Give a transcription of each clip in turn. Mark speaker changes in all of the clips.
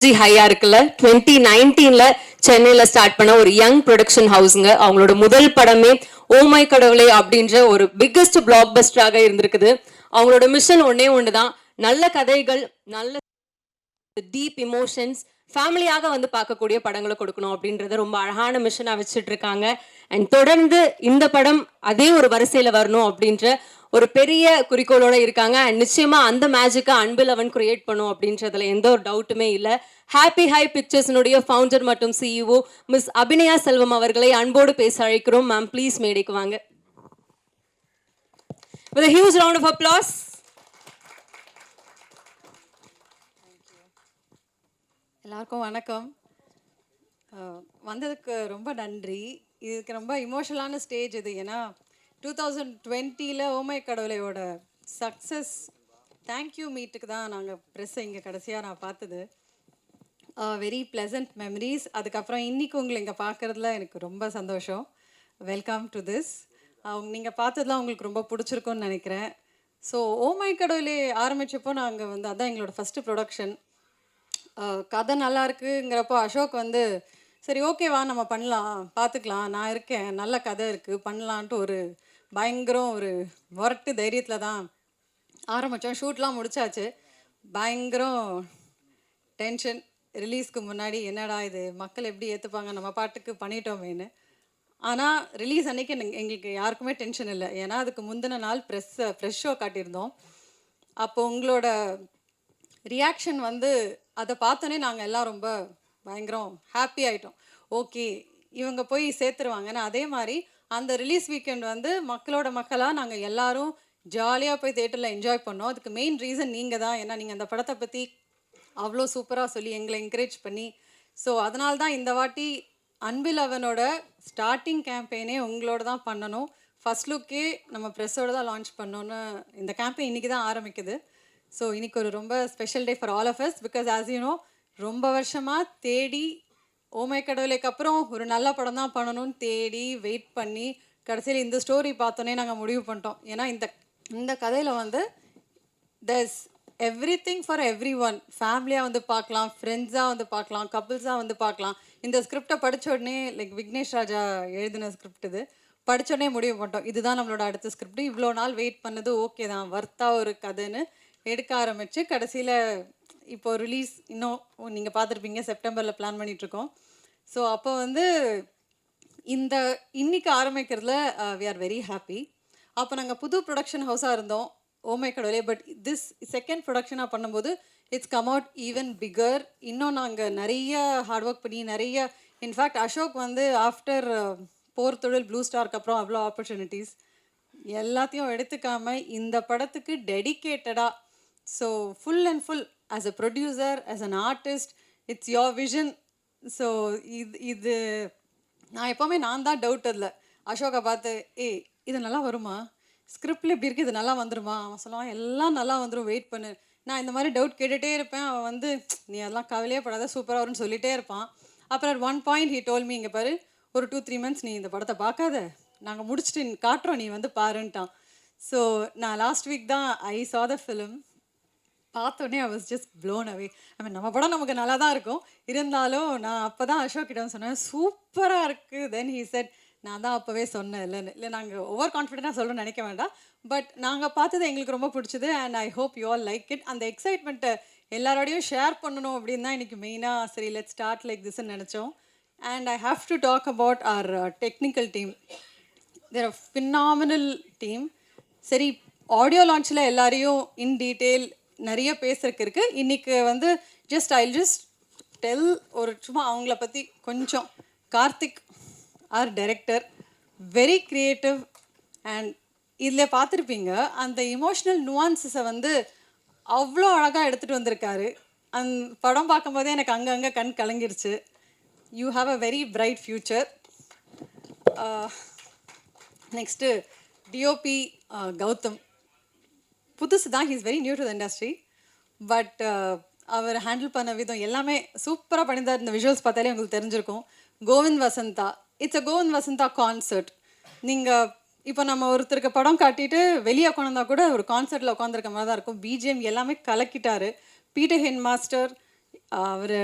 Speaker 1: ஹையா இருக்குல்ல 2019ல சென்னையில ஸ்டார்ட் பண்ண ஒரு யங் ப்ரொடக்ஷன் ஹவுஸ்ங்க. அவங்களோட முதல் படமே ஓமை கடவுளே அப்படின்ற ஒரு பிக்கஸ்ட் பிளாக் பஸ்டராக இருந்திருக்குது. அவங்களோட மிஷன் ஒன்னே ஒண்ணுதான், நல்ல கதைகள், நல்ல டீப் இமோஷன்ஸ், ஃபேமிலியாக வந்து பார்க்கக்கூடிய படங்களை கொடுக்கணும் அப்படின்றத ரொம்ப அழகான மிஷனா வச்சுட்டு இருக்காங்க. அண்ட் தொடர்ந்து இந்த படம் அதே ஒரு வரிசையில வரணும் அப்படின்ற ஒரு பெரிய குறிக்கோளோட இருக்காங்க. அண்ட் நிச்சயமா அந்த மேஜிக்கை அன்பில் அவன் கிரியேட் பண்ணும் அப்படின்றதுல எந்த ஒரு டவுட்டுமே இல்லை. ஹாப்பி ஹை பிக்சர்ஸினுடைய ஃபவுண்டர் மற்றும் சிஇஓ மிஸ் அபிநயா செல்வம் அவர்களை அன்போடு பேச அழைக்கிறோம். மேம் ப்ளீஸ் மேடைக்கு வாங்க. With a huge round of applause.
Speaker 2: எல்லாருக்கும் வணக்கம். வந்ததுக்கு ரொம்ப நன்றி. இதுக்கு ரொம்ப இமோஷனலான ஸ்டேஜ் இது. ஏன்னா 2020ல் ஓமை கடவுளையோட சக்ஸஸ் தேங்க்யூ மீட்டுக்கு தான் நாங்கள் ப்ரெஸ்ஸை இங்கே கடைசியாக நான் பார்த்தது. Very pleasant memories. அதுக்கப்புறம் இன்றைக்கி உங்களை இங்கே பார்க்குறதுல எனக்கு ரொம்ப சந்தோஷம். Welcome to this. நீங்கள் பார்த்ததுலாம் உங்களுக்கு ரொம்ப பிடிச்சிருக்குன்னு நினைக்கிறேன். ஸோ ஓமை கடவுளே ஆரம்பித்தப்போ நாங்கள் வந்து அதான் எங்களோட ஃபஸ்ட்டு ப்ரொடக்ஷன். கதை நல்லா இருக்குங்கிறப்போ அசோக் வந்து சரி ஓகேவா நம்ம பண்ணலாம், பார்த்துக்கலாம், நான் இருக்கேன், நல்ல கதை இருக்குது, பண்ணலான்ட்டு ஒரு பயங்கரம் ஒரு முரட்டு தைரியத்தில் தான் ஆரம்பித்தோம். ஷூட்லாம் முடிச்சாச்சு. பயங்கரம் டென்ஷன். ரிலீஸ்க்கு முன்னாடி என்னடா இது மக்கள் எப்படி ஏற்றுப்பாங்க, நம்ம பாட்டுக்கு பண்ணிட்டோமேன்னு. ஆனால் ரிலீஸ் அன்றைக்கி எங்களுக்கு யாருக்குமே டென்ஷன் இல்லை. ஏன்னா அதுக்கு முந்தின நாள் ஃப்ரெஷ் ஷோ காட்டியிருந்தோம். அப்போ உங்களோட ரியாக்ஷன் வந்து அதை பார்த்தோன்னே நாங்கள் எல்லாம் ரொம்ப பயங்கரம் ஹாப்பி ஆகிட்டோம். ஓகே இவங்க போய் சேர்த்துருவாங்கன்னு. அதே மாதிரி அந்த ரிலீஸ் வீக்கெண்ட் வந்து மக்களோட மக்களாக நாங்கள் எல்லோரும் ஜாலியாக போய் தேட்டரில் என்ஜாய் பண்ணோம். அதுக்கு மெயின் ரீசன் நீங்கள் தான். ஏன்னா நீங்கள் அந்த படத்தை பற்றி அவ்வளோ சூப்பராக சொல்லி எங்களை என்கரேஜ் பண்ணி, ஸோ அதனால தான் இந்த வாட்டி அன்பில் அவனோட ஸ்டார்டிங் கேம்பெயினே உங்களோட தான் பண்ணணும். ஃபஸ்ட் லுக்கே நம்ம ப்ரெஸ்ஸோடு தான் லான்ச் பண்ணோன்னு இந்த கேம்பெயின் இன்றைக்கி தான் ஆரம்பிக்குது. ஸோ இன்றைக்கி ஒரு ரொம்ப special day for all of us. Because as you know ரொம்ப வருஷமாக தேடி ஓமை கடவுளைக்கு அப்புறம் ஒரு நல்ல படம் தான் பண்ணணும்னு தேடி வெயிட் பண்ணி கடைசியில் இந்த ஸ்டோரி பார்த்தோன்னே நாங்கள் முடிவு பண்ணிட்டோம். ஏன்னா இந்த கதையில் வந்து there's everything for everyone. ஃபேமிலியாக வந்து பார்க்கலாம், ஃப்ரெண்ட்ஸாக வந்து பார்க்கலாம், கப்புள்ஸாக வந்து பார்க்கலாம். இந்த ஸ்கிரிப்டை படித்த உடனே லைக் விக்னேஷ் ராஜா எழுதின ஸ்கிரிப்ட் இது படித்தோடனே முடிவு பண்ணிட்டோம், இதுதான் நம்மளோட அடுத்த ஸ்கிரிப்ட். இவ்வளோ நாள் வெயிட் பண்ணது ஓகே தான், வர்த்தா ஒரு கதைன்னு எடுக்க ஆரம்பித்து கடைசியில் இப்போது ரிலீஸ் இன்னும் நீங்கள் பார்த்துருப்பீங்க செப்டம்பரில் பிளான் பண்ணிகிட்ருக்கோம். ஸோ அப்போ வந்து இந்த இன்னைக்கு ஆரம்பிக்கிறதுல வி ஆர் வெரி ஹாப்பி. அப்போ நாங்கள் புது ப்ரொடக்ஷன் ஹவுஸாக இருந்தோம் ஓமை கடவுளே. பட் திஸ் செகண்ட் ப்ரொடக்ஷனாக பண்ணும்போது it's come out even bigger. இன்னும் நாங்கள் நிறைய ஹார்ட் ஒர்க் பண்ணி நிறைய இன்ஃபேக்ட் அசோக் வந்து ஆஃப்டர் போர் தொழில் ப்ளூ ஸ்டாருக்கு அப்புறம் அவ்வளோ ஆப்பர்ச்சுனிட்டிஸ் எல்லாத்தையும் எடுத்துக்காமல் இந்த படத்துக்கு டெடிக்கேட்டடாக, so full and full as a producer, as an artist, it's your vision. So இது நான் எப்போவுமே நான் தான் டவுட் அதில். அசோகை பார்த்து இது நல்லா வருமா, ஸ்கிரிப்டில் இப்படி இருக்குது, இது நல்லா வந்துருமா, அவன் சொல்லுவான் எல்லாம் நல்லா வந்துடும், வெயிட் பண்ணு. நான் இந்த மாதிரி டவுட் கேட்டுகிட்டே இருப்பேன். அவன் வந்து நீ அதெல்லாம் கவலையே படாத, சூப்பராக வரும்னு சொல்லிகிட்டே இருப்பான். அப்புறம் at one point he told me, இங்கே பாரு ஒரு 2-3 months நீ இந்த படத்தை பார்க்காத, நாங்கள் முடிச்சுட்டு காட்டுறோம், நீ வந்து பாருன்ட்டான். ஸோ நான் லாஸ்ட் வீக் தான் ஐ saw the film. பார்த்தோன்னே I was just blown away. I mean நம்ம படம் நமக்கு நல்லா தான் இருக்கும், இருந்தாலும் நான் அப்போ தான் அசோக் கிட்ட சொன்னேன் சூப்பராக இருக்குது. தென் ஹீ செட் நான் தான் அப்போவே சொன்னேன் இல்லைன்னு. இல்லை நாங்கள் ஓவர் கான்ஃபிடென்ட்டாக சொல்லணும்னு நினைக்க வேண்டாம், பட் நாங்கள் பார்த்தது எங்களுக்கு ரொம்ப பிடிச்சது. And I hope you all like it. அந்த எக்ஸைட்மெண்ட்டை எல்லாரோடையும் ஷேர் பண்ணணும் அப்படின்னு தான் இன்றைக்கி மெயினாக சரி லெட் ஸ்டார்ட் லைக் திஸ்ன்னு நினச்சோம். And I have to talk about our technical team. They're a phenomenal team. சரி ஆடியோ லான்ச்சில் எல்லாரையும் இன் டீட்டெயில் நிறைய பேசுறதுக்கு இருக்குது. இன்றைக்கி வந்து ஜஸ்ட் டெல் ஒரு சும்மா அவங்கள பற்றி கொஞ்சம். Karthik our director, very creative. And இதில் பார்த்துருப்பீங்க அந்த இமோஷ்னல் நுவான்சஸை வந்து அவ்வளோ அழகாக எடுத்துகிட்டு வந்திருக்காரு. அந்த படம் பார்க்கும்போதே எனக்கு அங்கங்கே கண் கலங்கிருச்சு. You have a very bright future. Next DOP Gautham, புதுசு தான், he's very new to the industry. But அவர் ஹேண்டில் பண்ண விதம் எல்லாமே சூப்பராக பண்ணியிருந்தார். இந்த விஷுவல்ஸ் பார்த்தாலே உங்களுக்கு தெரிஞ்சிருக்கும். Kovind Vasantha, it's a Kovind Vasantha concert. நீங்கள் இப்போ நம்ம ஒருத்தருக்கு படம் காட்டிட்டு வெளியே உட்காந்தா கூட ஒரு கான்சர்ட்டில் உட்காந்துருக்க மாதிரி தான் இருக்கும். பிஜிஎம் எல்லாமே கலக்கிட்டாரு. பீட்டர் ஹென் மாஸ்டர் அவர்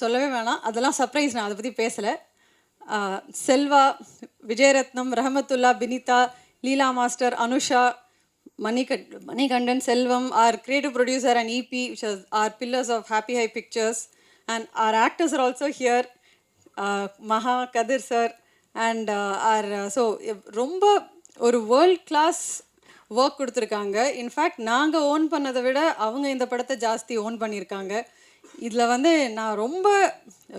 Speaker 2: சொல்லவே வேணாம், அதெல்லாம் சர்ப்ரைஸ், நான் அதை பற்றி பேசலை. Selva, Vijayaratnam, Rahmathulla, Binitha, Leela master, Anusha, Manikandan, Selvam, our creative producer and EP, which is our pillars of Happy High Pictures, and our actors are also here, Maha, Kadir sir, and ரொம்ப ஒரு வேர்ல்ட் கிளாஸ் ஒர்க் கொடுத்துருக்காங்க. இன்ஃபேக்ட் நாங்கள் own பண்ணதை விட அவங்க இந்த படத்தை ஜாஸ்தி ஓன் பண்ணியிருக்காங்க. இதில் வந்து நான் ரொம்ப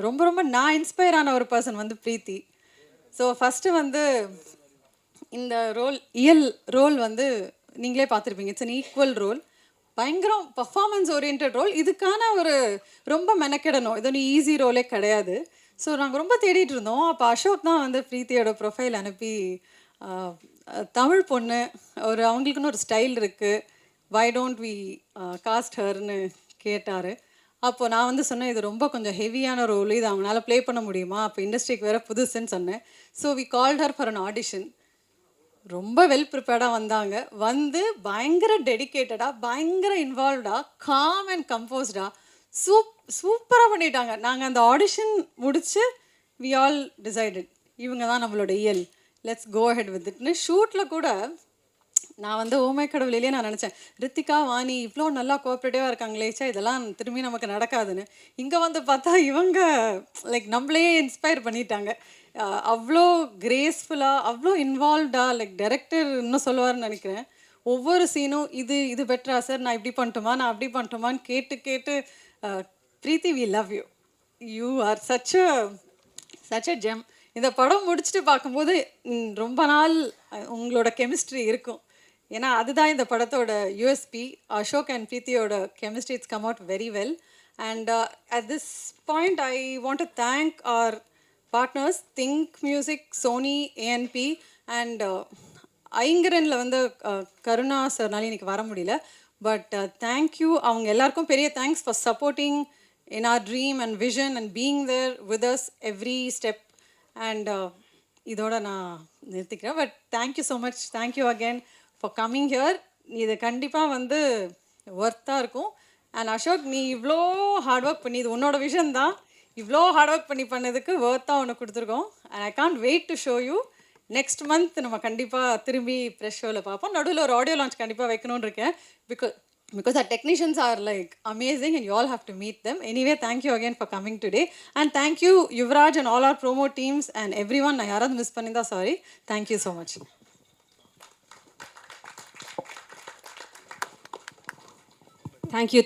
Speaker 2: ரொம்ப ரொம்ப நான் இன்ஸ்பயர் ஆன ஒரு பர்சன் வந்து பிரீத்தி. ஸோ ஃபஸ்ட்டு வந்து இந்த ரோல் வந்து நீங்களே பார்த்துருப்பீங்க. இட்ஸ் அன் ஈக்குவல் ரோல், பயங்கரம் பர்ஃபார்மன்ஸ் ஓரியன்ட் ரோல். இதுக்கான ஒரு ரொம்ப மெனக்கெடணும், இது ஒன்று ஈஸி ரோலே கிடையாது. ஸோ நாங்கள் ரொம்ப தேடிட்டு இருந்தோம். அப்போ அசோக் தான் வந்து பிரீத்தியோட ப்ரொஃபைல் அனுப்பி, தமிழ் பொண்ணு, அவங்களுக்குன்னு ஒரு ஸ்டைல் இருக்குது, வை டோன்ட் வி காஸ்ட் ஹர்னு கேட்டார். அப்போது நான் வந்து சொன்னேன், இது ரொம்ப கொஞ்சம் ஹெவியான ரோல், இது அவங்களால ப்ளே பண்ண முடியுமா, அப்போ இண்டஸ்ட்ரிக்கு வேறு புதுசுன்னு சொன்னேன். So we called her for an audition. ரொம்ப வெல் ப்ரிப்பேர்டாக வந்தாங்க. வந்து பயங்கர டெடிக்கேட்டடாக, பயங்கர இன்வால்வ்டாக, காம் அண்ட் கம்போஸ்டாக சூப்பராக பண்ணிட்டாங்க. நாங்கள் அந்த ஆடிஷன் முடித்து வி ஆல் டிசைடட் இவங்க தான் நம்மளோட லெட்ஸ் கோ அஹெட் வித் இட்னு. ஷூட்டில் கூட நான் வந்து ஓமை கடவுளிலேயே நான் நினச்சேன், ரித்திகா, வாணி இவ்வளோ நல்லா கோஆப்ரேட்டிவாக இருக்காங்களேச்சா, இதெல்லாம் திரும்பி நமக்கு நடக்காதுன்னு. இங்கே வந்து பார்த்தா இவங்க லைக் நம்மளே இன்ஸ்பயர் பண்ணிட்டாங்க. அவ்வளோ கிரேஸ்ஃபுல்லாக, அவ்வளோ இன்வால்வ்டாக, லைக் டைரக்டர் இன்னும் சொல்லுவார்னு நினைக்கிறேன். ஒவ்வொரு சீனும் இது பெட்டரா சார், நான் இப்படி பண்ணட்டுமா, நான் அப்படி பண்ணட்டுமான்னு கேட்டு Preethi, we love you, you are such a gem. இந்த படம் முடிச்சுட்டு பார்க்கும்போது ரொம்ப நாள் உங்களோட கெமிஸ்ட்ரி இருக்கும். ஏன்னா அதுதான் இந்த படத்தோட யூஎஸ்பி. அசோக் அண்ட் பிரீத்தியோட chemistry it's come out very well. And at this point I want to thank our partners, think music, Sony, ANB and ஐங்கரனில் வந்து கருணா சார்னால இன்னைக்கு வர முடியல. பட் தேங்க்யூ, அவங்க எல்லாருக்கும் பெரிய thanks for supporting in our dream and vision and being there with us every step. And இதோட நான் நிறுத்திக்கிறேன். But thank you so much, thank you again for coming here. இது கண்டிப்பாக வந்து ஒர்த்தாக இருக்கும். அண்ட் அசோக், நீ இவ்வளோ ஹார்ட் ஒர்க் பண்ணி, இது உன்னோட விஷன் தான், இவ்வளோ ஹார்ட் ஒர்க் பண்ணதுக்கு ஒர்த்தாக ஒன்று கொடுத்துருக்கோம். And I can't wait to show you. Next month நம்ம கண்டிப்பாக திரும்பி ப்ரெஷ் ஷோவில் பார்ப்போம். நடுவில் ஒரு ஆடியோ லான்ச் கண்டிப்பாக வைக்கணும்னு இருக்கேன். Because our technicians are like amazing and you all have to meet them. Anyway, thank you again for coming today. And thank you Yuvraj and all our promo teams and everyone. I yaradhu miss pannida, sorry. Thank you so much.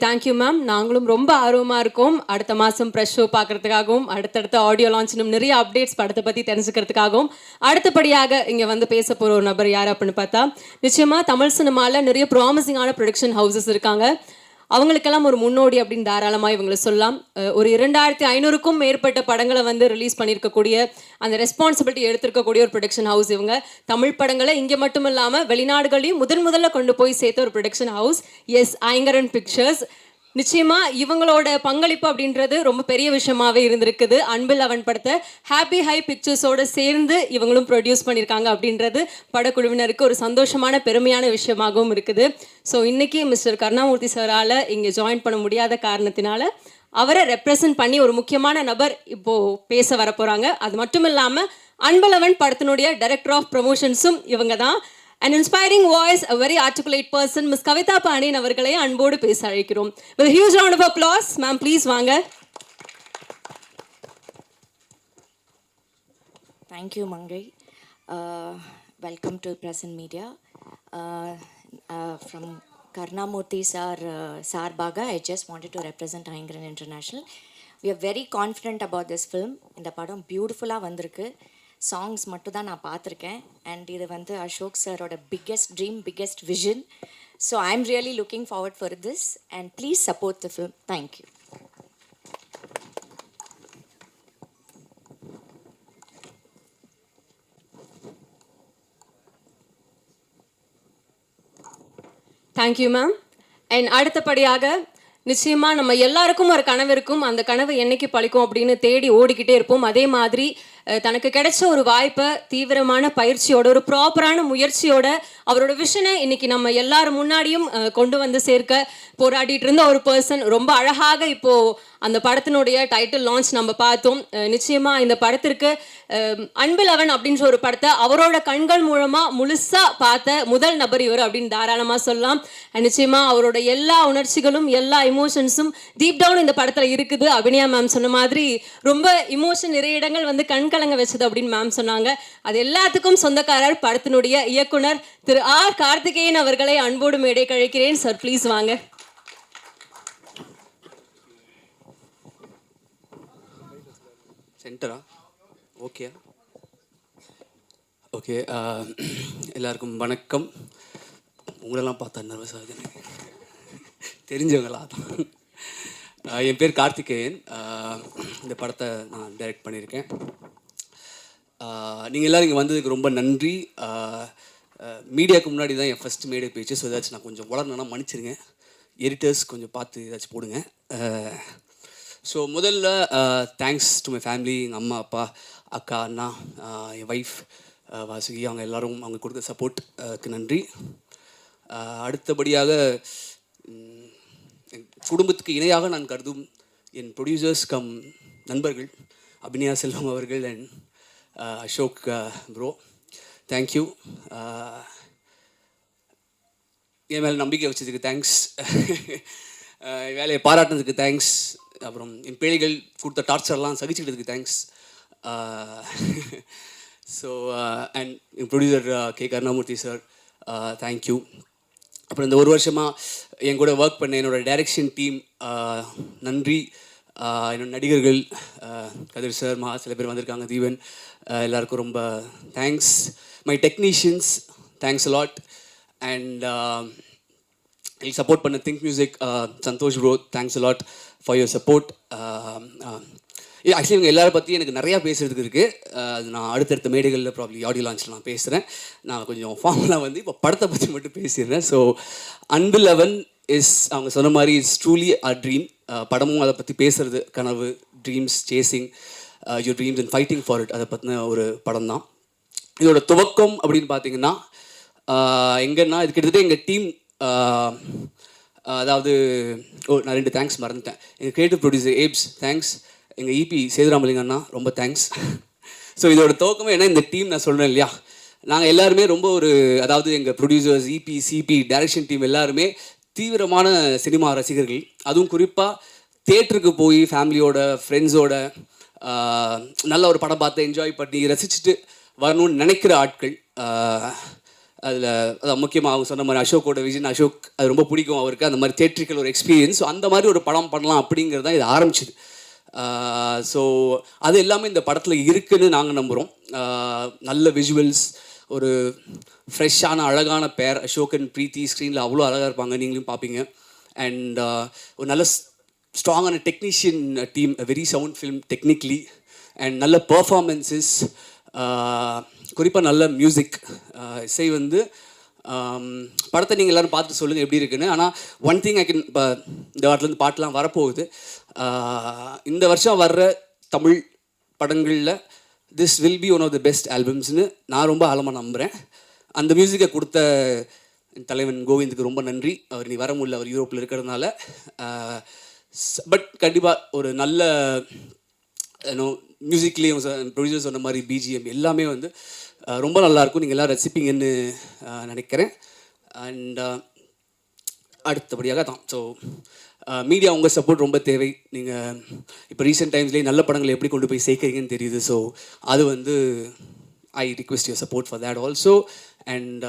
Speaker 1: Thank you ma'am. நாங்களும் ரொம்ப ஆர்வமாக இருக்கோம் அடுத்த மாதம் brush show பார்க்குறதுக்காகவும், அடுத்தடுத்த audio launch இன்னும் நிறைய updates படத்தை பற்றி தெரிஞ்சுக்கிறதுக்காகவும். அடுத்தபடியாக இங்கே வந்து பேச போகிற ஒரு நபர் யார் அப்படின்னு பார்த்தா, நிச்சயமாக தமிழ் சினிமாவில் நிறைய ப்ராமிசிங்கான ப்ரொடக்ஷன் ஹவுசஸ் இருக்காங்க. அவங்களுக்கெல்லாம் ஒரு முன்னோடி அப்படின்னு தாராளமாக இவங்களை சொல்லலாம். ஒரு 2500க்கும் மேற்பட்ட படங்களை வந்து ரிலீஸ் பண்ணியிருக்கக்கூடிய அந்த ரெஸ்பான்சிபிலிட்டி எடுத்திருக்கக்கூடிய ஒரு ப்ரொடக்ஷன் ஹவுஸ் இவங்க. தமிழ் படங்களை இங்கே மட்டும் இல்லாமல் வெளிநாடுகளையும் முதல்ல கொண்டு போய் சேர்த்த ஒரு ப்ரொடக்ஷன் ஹவுஸ் ஐங்கரன் பிக்சர்ஸ். நிச்சயமாக இவங்களோட பங்களிப்பு அப்படின்றது ரொம்ப பெரிய விஷயமாவே இருந்திருக்குது. அன்பில் அவன் படத்தை ஹாப்பி ஹை பிக்சர்ஸோடு சேர்ந்து இவங்களும் ப்ரொடியூஸ் பண்ணியிருக்காங்க அப்படின்றது படக்குழுவினருக்கு ஒரு சந்தோஷமான பெருமையான விஷயமாகவும் இருக்குது. ஸோ இன்றைக்கி மிஸ்டர் கருணாமூர்த்தி சாரால் இங்கே ஜாயின் பண்ண முடியாத காரணத்தினால அவரை ரெப்ரசன்ட் பண்ணி ஒரு முக்கியமான நபர் இப்போது பேச வர போகிறாங்க. அது மட்டும் இல்லாமல் அன்பலவன் படத்தினுடைய டைரக்டர் ஆஃப் ப்ரமோஷன்ஸும் இவங்க தான். An inspiring voice, a very articulate person, Ms. Kavitha Pandiyan அவர்களை அன்போடு பேச அழைக்கிறோம். With a huge round of applause, ma'am, please வாங்க.
Speaker 3: Thank you, Mangai. Welcome to press and media. From Karnamurthy sir, Sarbaga, I just wanted to represent Aingaran International. We are very confident about this film. இந்த படம் பியூட்டிஃபுல்லாக வந்திருக்கு. Songs மட்டும் தான் நான் பார்த்துருக்கேன். And இது வந்து அசோக் சாரோட biggest dream, biggest vision. So I am really looking forward for this and please support the film. Thank you.
Speaker 1: Thank you ma'am. And அடுத்தபடியாக நிச்சயமாக நம்ம எல்லாருக்கும் ஒரு கனவு இருக்கும். அந்த கனவு என்னைக்கு பழிக்கும் அப்படின்னு தேடி ஓடிக்கிட்டே இருப்போம். அதே மாதிரி தனக்கு கிடைச்ச ஒரு வாய்ப்பை தீவிரமான பயிற்சியோட ஒரு ப்ராப்பரான முயற்சியோட அவரோட விஷனை இன்னைக்கு நம்ம எல்லாரும் முன்னாடியும் கொண்டு வந்து சேர்க்க போராடிட்டு இருந்த ஒரு பர்சன். ரொம்ப அழகாக இப்போ அந்த படத்தினுடைய டைட்டில் லான்ச் நம்ம பார்த்தோம். நிச்சயமா இந்த படத்திற்கு அன்பில் அவன் அப்படின்ற ஒரு படத்தை அவரோட கண்கள் மூலமா முழுசா பார்த்த முதல் நபர் இவர் அப்படின்னு தாராளமா சொல்லலாம். நிச்சயமா அவரோட எல்லா உணர்ச்சிகளும் எல்லா இமோஷன்ஸும் டீப் டவுன் இந்த படத்துல இருக்குது. அபிநயா மேம் சொன்ன மாதிரி ரொம்ப இமோஷன் நிறைய இடங்கள் வந்து கண்கலங்க வச்சது அப்படின்னு மேம் சொன்னாங்க. அது எல்லாத்துக்கும் சொந்தக்காரர் படத்தினுடைய இயக்குனர் திரு ஆர் கார்த்திகேயன் அவர்களை அன்போடு மேடை கழிக்கிறேன். சார் ப்ளீஸ் வாங்க.
Speaker 4: சென்டரா ஓகே ஓகே எல்லாருக்கும் வணக்கம். உங்களெல்லாம் பார்த்தா நர்வஸ் ஆகுது எனக்கு, தெரிஞ்சவங்களா தான். என் பேர் கார்த்திகேயன். இந்த படத்தை நான் டைரக்ட் பண்ணியிருக்கேன். நீங்கள் எல்லோரும் இங்கே வந்ததுக்கு ரொம்ப நன்றி. மீடியாவுக்கு முன்னாடி தான் என் ஃபஸ்ட் மேடை பேச்சு. ஸோ ஏதாச்சும் நான் கொஞ்சம் வளரணுன்னா மன்னிச்சிருங்க. எடிட்டர்ஸ் கொஞ்சம் பார்த்து ஏதாச்சும் போடுங்க. ஸோ முதல்ல தேங்க்ஸ் டு மை ஃபேமிலி, எங்கள் அம்மா அப்பா அக்கா அண்ணா என் ஒய்ஃப் வாசுகி, அவங்க எல்லோரும் அவங்க கொடுத்த சப்போர்ட்டுக்கு நன்றி. அடுத்தபடியாக என் குடும்பத்துக்கு இணையாக நான் கருதும் என் ப்ரொடியூசர்ஸ் கம் நண்பர்கள் அபிநயா செல்வம் அவர்கள் அண்ட் அசோக் ப்ரோ, தேங்க்யூ. என் மேலே நம்பிக்கை வச்சதுக்கு தேங்க்ஸ். வேலையை பாராட்டினதுக்கு தேங்க்ஸ். அப்புறம் என் பிள்ளைகள் கொடுத்த டார்ச்சர்லாம் சகிச்சுக்கிட்டதுக்கு தேங்க்ஸ். ஸோ அண்ட் என் producer K Karunamoorthy sir, thank you. அப்புறம் இந்த ஒரு வருஷமாக என் கூட ஒர்க் பண்ண என்னோடய டைரக்ஷன் டீம் நன்றி. என்னோட நடிகர்கள் கதிர் சார், சில பேர் வந்திருக்காங்க, தீவன், எல்லாருக்கும் ரொம்ப thanks. My technicians, thanks a lot. And எனக்கு சப்போர்ட் பண்ண Think Music Santhosh bro, thanks a lot for your support. Actually இவங்க எல்லாரை பற்றி எனக்கு நிறையா பேசுகிறதுக்கு இருக்குது. அது நான் அடுத்தடுத்த மேடைகளில் ப்ராப்ளி ஆடியோ லான்ச்சில் நான் பேசுகிறேன். நான் கொஞ்சம் ஃபார்மலாக வந்து இப்போ படத்தை பற்றி மட்டும் பேசிடுறேன். ஸோ அன்பில் அவன் இஸ், அவங்க சொன்ன மாதிரி இஸ் ட்ரூலி அ ட்ரீம். படமும் அதை பற்றி பேசுகிறது, கனவு, dreams, chasing your dreams and fighting for it, அதை பற்றின ஒரு படம் தான். இதோட துவக்கம் அப்படின்னு பார்த்தீங்கன்னா எங்கன்னா இது கிட்டத்தட்ட எங்கள் டீம், அதாவது நான் 2 தேங்க்ஸ் மறந்துட்டேன். எங்கள் கிரியேட்டிவ் ப்ரொடியூசர் ஏப்ஸ், தேங்க்ஸ். எங்கள் இபி சேதுராமலிங்க அண்ணா, ரொம்ப தேங்க்ஸ். ஸோ இதோட துவக்கமே என்ன, இந்த டீம் நான் சொல்கிறேன் இல்லையா, நாங்கள் எல்லாருமே ரொம்ப ஒரு, அதாவது எங்கள் producers, EP, CP, direction team எல்லாருமே தீவிரமான சினிமா ரசிகர்கள். அதுவும் குறிப்பாக தேட்டருக்கு போய் ஃபேமிலியோட, ஃப்ரெண்ட்ஸோட நல்ல ஒரு படம் பார்த்து என்ஜாய் பண்ணி ரசிச்சுட்டு வரணும்னு நினைக்கிற ஆட்கள். அதில் அதான் முக்கியமாக அவங்க சொன்ன மாதிரி அசோக்கோட விஷன், அசோக் அது ரொம்ப பிடிக்கும் அவருக்கு, அந்த மாதிரி தேட்ரிக்கல் ஒரு எக்ஸ்பீரியன்ஸ். ஸோ அந்த மாதிரி ஒரு படம் பண்ணலாம் அப்படிங்கிறது தான் இது ஆரம்பிச்சிது. ஸோ அது எல்லாமே இந்த படத்தில் இருக்குதுன்னு நாங்கள் நம்புகிறோம். நல்ல விஷுவல்ஸ், ஒரு ஃப்ரெஷ்ஷான அழகான பேர் அசோக் அண்ட் ப்ரீத்தி, ஸ்க்ரீனில் அவ்வளோ அழகாக இருப்பாங்க, நீங்களும் பார்ப்பீங்க. அண்ட் ஒரு நல்ல ஸ்ட்ராங்கான technician team, very sound film technically, and நல்ல பர்ஃபார்மன்ஸஸ், குறிப்பாக நல்ல மியூசிக், இசை வந்து படத்தை நீங்கள் எல்லோரும் பார்த்து சொல்லுங்கள் எப்படி இருக்குன்னு. ஆனால் ஒன் திங் ஐ கேன், இப்போ இந்த வாரத்துலேருந்து பாட்டெலாம் வரப்போகுது. இந்த வருஷம் வர்ற தமிழ் படங்களில் this will be one of the best ஆல்பம்ஸ்னு நான் ரொம்ப ஆழமாக நம்புகிறேன். அந்த மியூசிக்கை கொடுத்த தலைவன் கோவிந்துக்கு ரொம்ப நன்றி. அவர் நீ வர முடியல, அவர் யூரோப்பில் இருக்கிறதுனால. பட் கண்டிப்பாக ஒரு நல்ல மியூசிக்லேயும் ப்ரொடியூசர் சொன்ன மாதிரி பிஜிஎம் எல்லாமே வந்து ரொம்ப நல்லாயிருக்கும். நீங்கள் எல்லோரும் ரசிப்பீங்கன்னு நினைக்கிறேன். அண்ட் அடுத்தபடியாக தான், ஸோ மீடியா உங்கள் சப்போர்ட் ரொம்ப தேவை. நீங்கள் இப்போ ரீசெண்ட் டைம்ஸ்லேயே நல்ல படங்களை எப்படி கொண்டு போய் சேர்க்குறீங்கன்னு தெரியுது. ஸோ அது வந்து I request your support for that also. And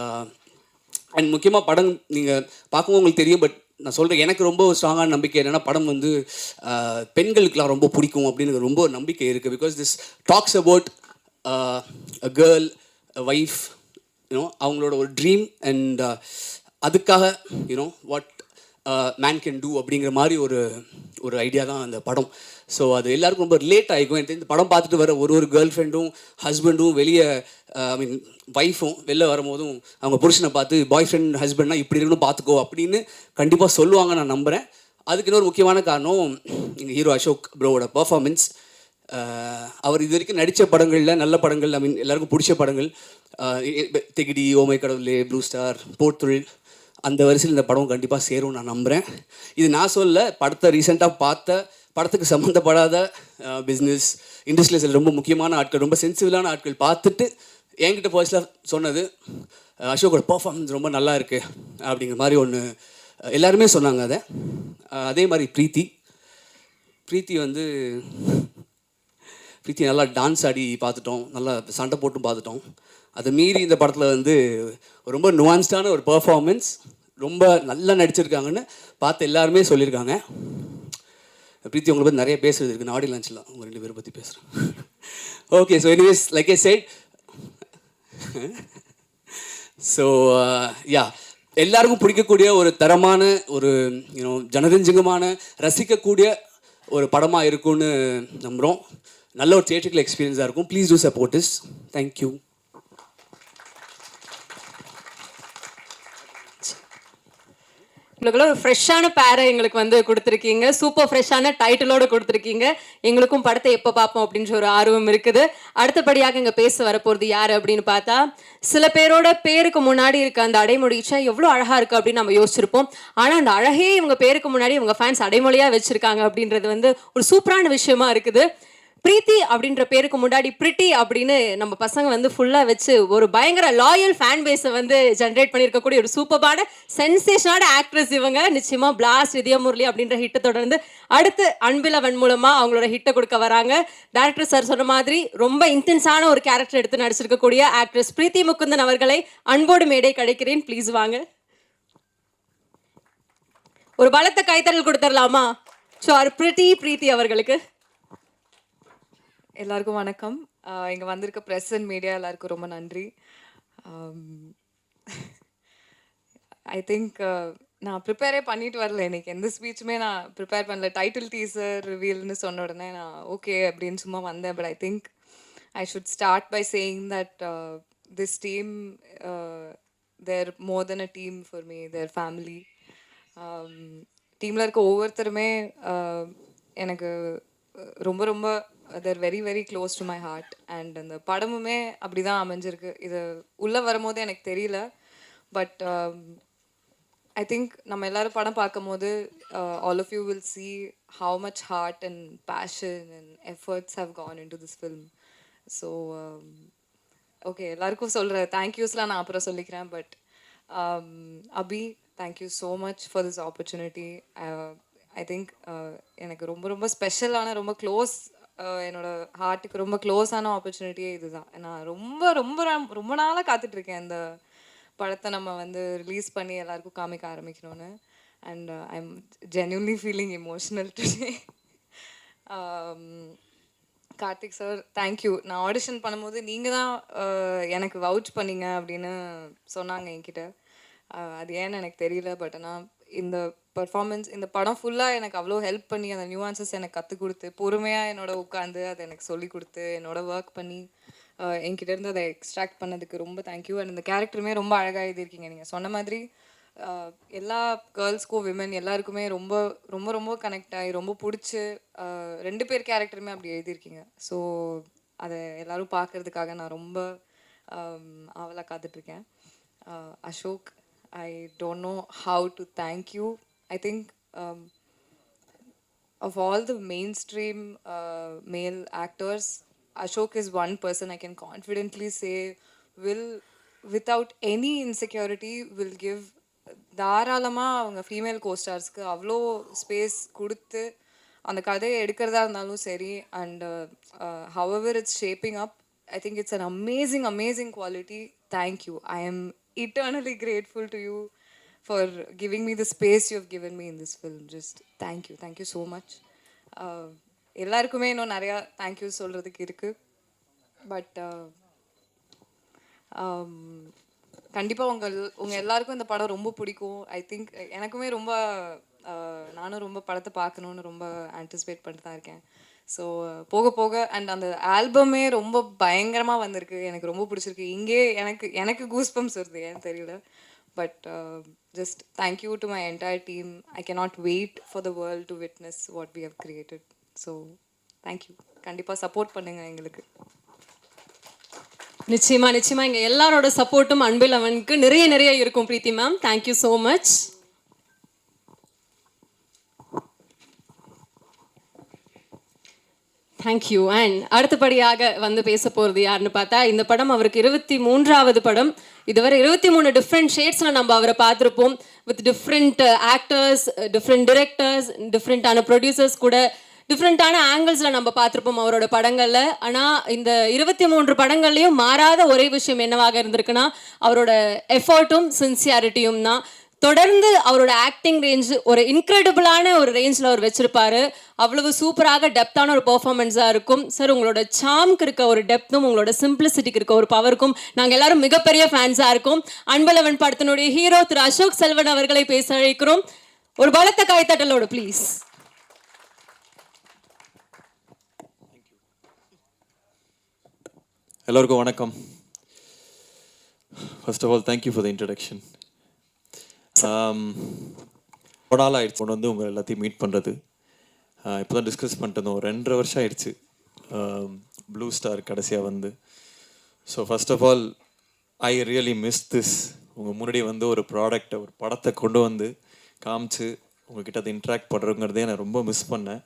Speaker 4: முக்கியமாக படம் நீங்கள் பார்க்கும்போது உங்களுக்கு தெரியும். பட் நான் சொல்கிறேன், எனக்கு ரொம்ப ஸ்ட்ராங்கான நம்பிக்கை என்னென்னா, படம் வந்து பெண்களுக்கெலாம் ரொம்ப பிடிக்கும் அப்படின்னு ரொம்ப நம்பிக்கை இருக்குது. Because this talks about a girl, a wife, you know, அவங்களோட ஒரு ட்ரீம். அண்ட் அதுக்காக you know what man can do அப்படிங்கிற மாதிரி ஒரு ஐடியா தான் அந்த படம். ஸோ அது எல்லாருக்கும் ரொம்ப ரிலேட் ஆகிக்கும். எனக்கு இந்த படம் பார்த்துட்டு வர ஒரு கேர்ள் ஃப்ரெண்டும் ஹஸ்பண்டும் வெளியே, ஐ மீன் ஒய்ஃபும் வெளில வரும்போதும் அவங்க புருஷனை பார்த்து பாய் ஃப்ரெண்ட் ஹஸ்பண்ட்னா இப்படி இருக்கணும் பார்த்துக்கோ அப்படின்னு கண்டிப்பாக சொல்லுவாங்க, நான் நம்புகிறேன். அதுக்கு இன்னொரு முக்கியமான காரணம் எங்கள் ஹீரோ அசோக் ப்ரோவோட பர்ஃபார்மன்ஸ். அவர் இது வரைக்கும் நடித்த படங்களில் நல்ல படங்கள், ஐ மீன் எல்லாருக்கும் பிடிச்ச படங்கள், திகிடி, ஓமை கடவுளே, ப்ளூ ஸ்டார், போர்த்தொழில், அந்த வரிசையில் இந்த படம் கண்டிப்பாக சேரும் நான் நம்புகிறேன். இது நான் சொல்ல, படத்தை ரீசெண்டாக பார்த்த, படத்துக்கு சம்மந்தப்படாத பிஸ்னஸ் இண்டஸ்ட்ரியில் சில ரொம்ப முக்கியமான ஆட்கள், ரொம்ப சென்சிபிளான ஆட்கள் பார்த்துட்டு என்கிட்ட பர்சனலாக சொன்னது, அசோக்கோட பர்ஃபார்மன்ஸ் ரொம்ப நல்லா இருக்குது அப்படிங்கிற மாதிரி ஒன்று எல்லாருமே சொன்னாங்க. அதே மாதிரி பிரீத்தி வந்து பிரீத்தி நல்லா டான்ஸ் ஆடி பார்த்துட்டோம், நல்லா சண்டை போட்டும் பார்த்துட்டோம். அதை மீறி இந்த படத்தில் வந்து ரொம்ப நுவான்ஸ்டான ஒரு பர்ஃபார்மன்ஸ், ரொம்ப நல்லா நடிச்சிருக்காங்கன்னு பார்த்து எல்லாருமே சொல்லியிருக்காங்க. பிரீத்தி உங்களை பற்றி நிறைய பேசுறது இருக்குது, நான் ஆடியோ லான்ச்சில் உங்கள் 2 பேரை பற்றி பேசுகிறேன். Okay, so anyways like I set, so yeah, எல்லாருக்கும் பிடிக்கக்கூடிய ஒரு தரமான, ஒரு ஜனரஞ்சகமான, ரசிக்கக்கூடிய ஒரு படமாக இருக்கும்னு நம்புகிறோம். நல்ல ஒரு தியேட்டரிக்கல் எக்ஸ்பீரியன்ஸாக இருக்கும். Please do support this. Thank you.
Speaker 1: உங்களுக்குள்ள ஒரு ஃப்ரெஷ்ஷான பேரை எங்களுக்கு வந்து கொடுத்துருக்கீங்க, சூப்பர் ஃப்ரெஷ்ஷான டைட்டிலோடு கொடுத்துருக்கீங்க. எங்களுக்கும் படத்தை எப்போ பார்ப்போம் அப்படின்ற ஒரு ஆர்வம் இருக்குது. அடுத்தபடியாக இங்கே பேச வரப்போகிறது யார் அப்படின்னு பார்த்தா, சில பேரோட பேருக்கு முன்னாடி இருக்க அந்த அடைமொழிச்சா எவ்வளோ அழகாக இருக்குது அப்படின்னு நம்ம யோசிச்சிருப்போம். ஆனால் அந்த அழகே இவங்க பேருக்கு முன்னாடி இவங்க ஃபேன்ஸ் அடைமொழியாக வச்சுருக்காங்க அப்படின்றது வந்து ஒரு சூப்பரான விஷயமா இருக்குது. பிரீத்தி அப்படின்ற பேருக்கு முன்னாடி பிரிட்டி அப்படின்னு நம்ம பசங்க வந்து ஃபுல்லாக வச்சு ஒரு பயங்கர லாயல் ஃபேன் பேஸை வந்து ஜென்ரேட் பண்ணியிருக்கக்கூடிய ஒரு சூப்பரான சென்சேஷனான ஆக்ட்ரஸ் இவங்க. நிச்சயமாக பிளாஸ்ட், இதயமுரளி அப்படின்ற ஹிட்டை தொடர்ந்து அடுத்து அன்பிலவன் மூலமாக அவங்களோட ஹிட்டை கொடுக்க வராங்க. டேரக்டர் சார் சொன்ன மாதிரி ரொம்ப இன்டென்ஸான ஒரு கேரக்டர் எடுத்து நடிச்சிருக்கக்கூடிய ஆக்ட்ரஸ் பிரீத்தி முகுந்தன் அவர்களை அன்போடு மேடை கிடைக்கிறேன். ப்ளீஸ் வாங்க. ஒரு பலத்த கைத்தறல் கொடுத்துடலாமா? ஸோ பிரீத்தி அவர்களுக்கு.
Speaker 5: எல்லாருக்கும் வணக்கம். இங்கே வந்திருக்க ப்ரெஸ் அண்ட் மீடியா எல்லாருக்கும் ரொம்ப நன்றி. ஐ திங்க் நான் ப்ரிப்பேரே பண்ணிட்டு வரல, இன்னைக்கு எந்த ஸ்பீச்சுமே நான் ப்ரிப்பேர் பண்ணல. டைட்டில் டீசர் ரிவீல்னு சொன்ன உடனே நான் ஓகே அப்படின்னு சும்மா வந்தேன். But I think I should start by saying that this team, they're more then a team for me, they're family. டீமில் இருக்க ஒவ்வொருத்தருமே எனக்கு ரொம்ப ரொம்ப they're very very close to my heart. And அந்த படமுமே அப்படி தான் அமைஞ்சிருக்கு. இது உள்ளே வரும்போது எனக்கு தெரியல, பட் ஐ திங்க் நம்ம எல்லோரும் படம் பார்க்கும் போது all of you will see how much hard and passion and efforts have gone into this film. So okay, எல்லாருக்கும் சொல்கிற தேங்க்யூஸ்லாம் நான் அப்புறம் சொல்லிக்கிறேன். But Abhi, thank you so much for this opportunity. I think எனக்கு ரொம்ப ரொம்ப ஸ்பெஷலான, ரொம்ப க்ளோஸ், என்னோட ஹார்ட்டுக்கு ரொம்ப க்ளோஸான ஆப்பர்ச்சுனிட்டியே இதுதான். நான் ரொம்ப ரொம்ப ரொம்ப நாளாக காத்துட்ருக்கேன் இந்த படத்தை நம்ம வந்து ரிலீஸ் பண்ணி எல்லாருக்கும் காமிக்க ஆரம்பிக்கணும்னு. And I am genuinely feeling emotional today. Karthik sir, thank you. நான் ஆடிஷன் பண்ணும்போது நீங்கள் தான் எனக்கு வவுச் பண்ணீங்க அப்படின்னு சொன்னாங்க என்கிட்ட. அது ஏன்னு எனக்கு தெரியல, பட் ஆனால் இந்த பர்ஃபார்மன்ஸ், இந்த படம் ஃபுல்லாக எனக்கு அவ்வளோ ஹெல்ப் பண்ணி அந்த நியூஆன்சஸ் எனக்கு கற்றுக் கொடுத்து, பொறுமையாக என்னோட உட்காந்து அதை எனக்கு சொல்லி கொடுத்து, என்னோட ஒர்க் பண்ணி என்கிட்டேருந்து அதை எக்ஸ்ட்ராக்ட் பண்ணதுக்கு ரொம்ப தேங்க்யூ. அண்ட் இந்த கேரக்டருமே ரொம்ப அழகாக எழுதியிருக்கீங்க. நீங்கள் சொன்ன மாதிரி எல்லா கேர்ள்ஸ்க்கும், விமன் எல்லாருக்குமே ரொம்ப ரொம்ப ரொம்ப கனெக்ட் ஆகி ரொம்ப பிடிச்சி 2 பேர் கேரக்டருமே அப்படி எழுதியிருக்கீங்க. ஸோ அதை எல்லோரும் பார்க்குறதுக்காக நான் ரொம்ப ஆவலாக காத்துட்ருக்கேன். Ashok, I don't know how to thank you. I think of all the mainstream male actors, Ashok is one person I can confidently say will, without any insecurity, will give தாராளமாக அவங்க ஃபீமேல் கோஸ்டார்ஸ்க்கு அவ்வளோ space கொடுத்து அந்த கதையை எடுக்கிறதா இருந்தாலும் சரி. And however it's shaping up, I think it's an amazing quality. Thank you. I am eternally grateful to you for giving me the space you have given me in this film. Just thank you so much. எல்லாருக்குமே இன்னும் நிறையா thank you சொல்கிறதுக்கு இருக்குது. But கண்டிப்பாக உங்கள் எல்லாருக்கும் இந்த படம் ரொம்ப பிடிக்கும். ஐ திங்க் எனக்குமே ரொம்ப, நானும் ரொம்ப படத்தை பார்க்கணுன்னு ரொம்ப ஆன்டிசிபேட் பண்ணிட்டு தான் இருக்கேன். ஸோ போக போக அண்ட் அந்த ஆல்பமே ரொம்ப பயங்கரமாக வந்திருக்கு, எனக்கு ரொம்ப பிடிச்சிருக்கு. இங்கே எனக்கு கூஸ் பம்ப்ஸ் வருது, ஏன்னு தெரியல. But just thank you to my entire team. I cannot wait for the world to witness what we have created. So thank you. கண்டிப்பாக சப்போர்ட் பண்ணுங்கள் எங்களுக்கு.
Speaker 1: நிச்சயமா நிச்சயமா இங்க எல்லாரோட சப்போர்ட்டும் அன்பில் அவனுக்கு நிறைய நிறைய இருக்கும். Preethi ma'am, thank you so much. Thank you. And அடுத்தபடியாக வந்து பேச போகிறது யாருன்னு பார்த்தா, இந்த படம் அவருக்கு 23வது படம். இதுவரை 23 டிஃப்ரெண்ட் ஷேட்ஸில் நம்ம அவரை பார்த்துருப்போம். With different actors, different directors, டிஃப்ரெண்ட்டான ப்ரொடியூசர்ஸ் கூட டிஃப்ரெண்ட்டான ஆங்கிள்ஸில் நம்ம பார்த்துருப்போம் அவரோட படங்களில். ஆனால் இந்த 23 படங்கள்லையும் மாறாத ஒரே விஷயம் என்னவாக இருந்திருக்குன்னா அவரோட எஃபர்ட்டும் சின்சியாரிட்டியும் தான். தொடர்ந்து அவரோட ஆக்டிங் ரேஞ்சு ஒரு இன்க்ரெடிபிளான ஒரு ரேஞ்சில் அவர் வச்சிருப்பாரு. அவ்வளவு சூப்பராக டெப்த்தான ஒரு பெர்ஃபார்மன்ஸாக இருக்கும். சார், உங்களோட சாம்க்கு இருக்க ஒரு டெப்த்தும் உங்களோட சிம்பிளிசிட்டிக்கு இருக்க ஒரு பவருக்கும் நாங்கள் எல்லாரும் மிகப்பெரிய ஃபேன்ஸாக இருக்கோம். அன்பழகன் படத்தினுடைய ஹீரோ திரு அசோக் செல்வன் அவர்களை பேச அழைக்கிறோம். ஒரு பலத்த கைத்தட்டலோடு ப்ளீஸ்.
Speaker 6: எல்லோருக்கும் வணக்கம். First of all thank you for the introduction. ரொம்ப நாள் ஆயிடுச்சு கொண்டு வந்து உங்கள் எல்லாத்தையும் மீட் பண்ணுறது. இப்போ தான் டிஸ்கஸ் பண்ணிட்டு இருந்தோம். 2.5 வருஷம் ஆயிடுச்சு ப்ளூ ஸ்டார் கடைசியாக வந்து. So first of all I really miss this. உங்கள் முன்னாடி வந்து ஒரு ப்ராடக்டை, ஒரு படத்தை கொண்டு வந்து காமிச்சு உங்ககிட்ட அதை இன்ட்ராக்ட் பண்ணுறோங்கிறதே நான் ரொம்ப மிஸ் பண்ணேன்.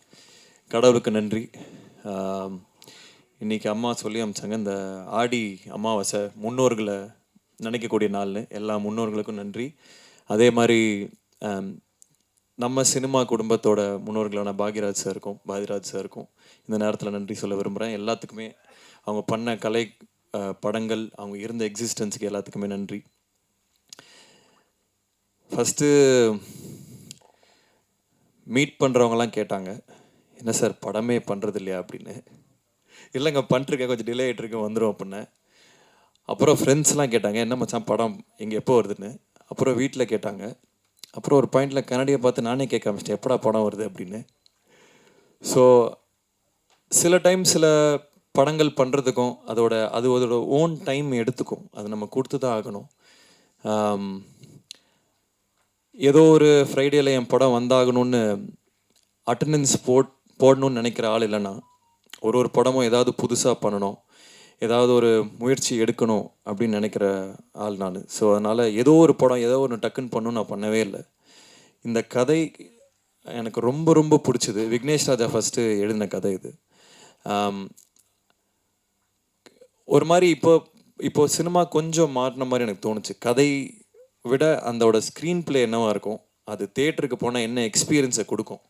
Speaker 6: கடவுளுக்கு நன்றி. இன்றைக்கி அம்மா சொல்லி அமிச்சாங்க, இந்த ஆடி அமாவாசை முன்னோர்களை நினைக்கக்கூடிய நாள்னு. எல்லா முன்னோர்களுக்கும் நன்றி. அதே மாதிரி நம்ம சினிமா குடும்பத்தோட முன்னோர்களான பாக்யராஜ் சாருக்கும் இந்த நேரத்தில் நன்றி சொல்ல விரும்புகிறேன். எல்லாத்துக்குமே அவங்க பண்ண கலை படங்கள், அவங்க இருந்த எக்ஸிஸ்டன்ஸுக்கு எல்லாத்துக்குமே நன்றி. ஃபஸ்ட்டு மீட் பண்ணுறவங்கலாம் கேட்டாங்க, என்ன சார் படமே பண்ணுறது இல்லையா அப்படின்னு. இல்லைங்க, பண்ணிட்டுருக்கேன், கொஞ்சம் டிலே ஆகிட்டுருக்கேன், வந்துடும் அப்படின்னு. அப்புறம் ஃப்ரெண்ட்ஸ்லாம் கேட்டாங்க, என்ன மச்சான் படம் இங்கே எப்போ வருதுன்னு. அப்புறம் வீட்டில் கேட்டாங்க. அப்புறம் ஒரு பாயிண்டில் கன்னடியை பார்த்து நானே கேட்க ஆரம்பிச்சிட்டேன், எப்படா படம் வருது அப்படின்னு. ஸோ சில டைம் சில படங்கள் பண்ணுறதுக்கும் அதோட ஓன் டைம் எடுத்துக்கும். அது நம்ம கொடுத்து தான் ஆகணும். ஏதோ ஒரு ஃப்ரைடேயில் என் படம் வந்தாகணும்னு அட்டண்டன்ஸ் போடணும்னு நினைக்கிற ஆள் இல்லைன்னா, ஒரு படமும் ஏதாவது புதுசாக பண்ணணும், ஏதாவது ஒரு முயற்சி எடுக்கணும் அப்படின்னு நினைக்கிற ஆள் நான். ஸோ அதனால் ஏதோ ஒரு படம் ஏதோ ஒன்று டக்குன்னு பண்ணணும் நான் பண்ணவே இல்லை. இந்த கதை எனக்கு ரொம்ப ரொம்ப பிடிச்சிது. விக்னேஷ் ராஜா ஃபஸ்ட்டு எழுதின கதை இது. ஒரு மாதிரி இப்போ சினிமா கொஞ்சம் மாறின மாதிரி எனக்கு தோணுச்சு. கதை விட அதோட ஸ்க்ரீன் பிளே என்னவா இருக்கும், அது தேட்டருக்கு போனால் என்ன எக்ஸ்பீரியன்ஸை கொடுக்கும்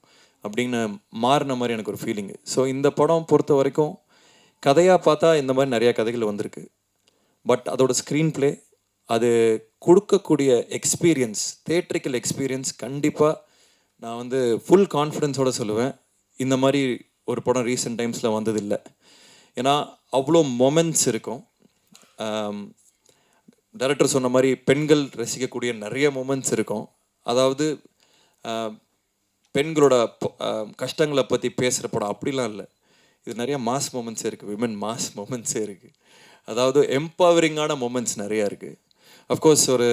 Speaker 6: அப்படின்னு மாறின மாதிரி எனக்கு ஒரு ஃபீலிங்கு. ஸோ இந்த படம் பொறுத்த வரைக்கும் கதையாக பார்த்தா இந்த மாதிரி நிறையா கதைகள் வந்திருக்கு. பட் அதோட ஸ்க்ரீன் பிளே, அது கொடுக்கக்கூடிய எக்ஸ்பீரியன்ஸ், தேட்ரிக்கல் எக்ஸ்பீரியன்ஸ் கண்டிப்பாக நான் வந்து ஃபுல் கான்ஃபிடென்ஸோடு சொல்லுவேன், இந்த மாதிரி ஒரு படம் ரீசெண்ட் டைம்ஸில் வந்ததில்லை. ஏன்னா அவ்வளோ மொமெண்ட்ஸ் இருக்கும். டைரக்டர் சொன்ன மாதிரி பெண்கள் ரசிக்கக்கூடிய நிறைய மொமெண்ட்ஸ் இருக்கும். அதாவது பெண்களோட கஷ்டங்களை பற்றி பேசுகிற படம் அப்படிலாம் இல்லை. இது நிறைய மாஸ் மொமெண்ட்ஸே இருக்குது, விமன் மாஸ் மொமெண்ட்ஸே இருக்குது. அதாவது எம்பவரிங்கான மொமெண்ட்ஸ் நிறையா இருக்குது. அஃப்கோர்ஸ் ஒரு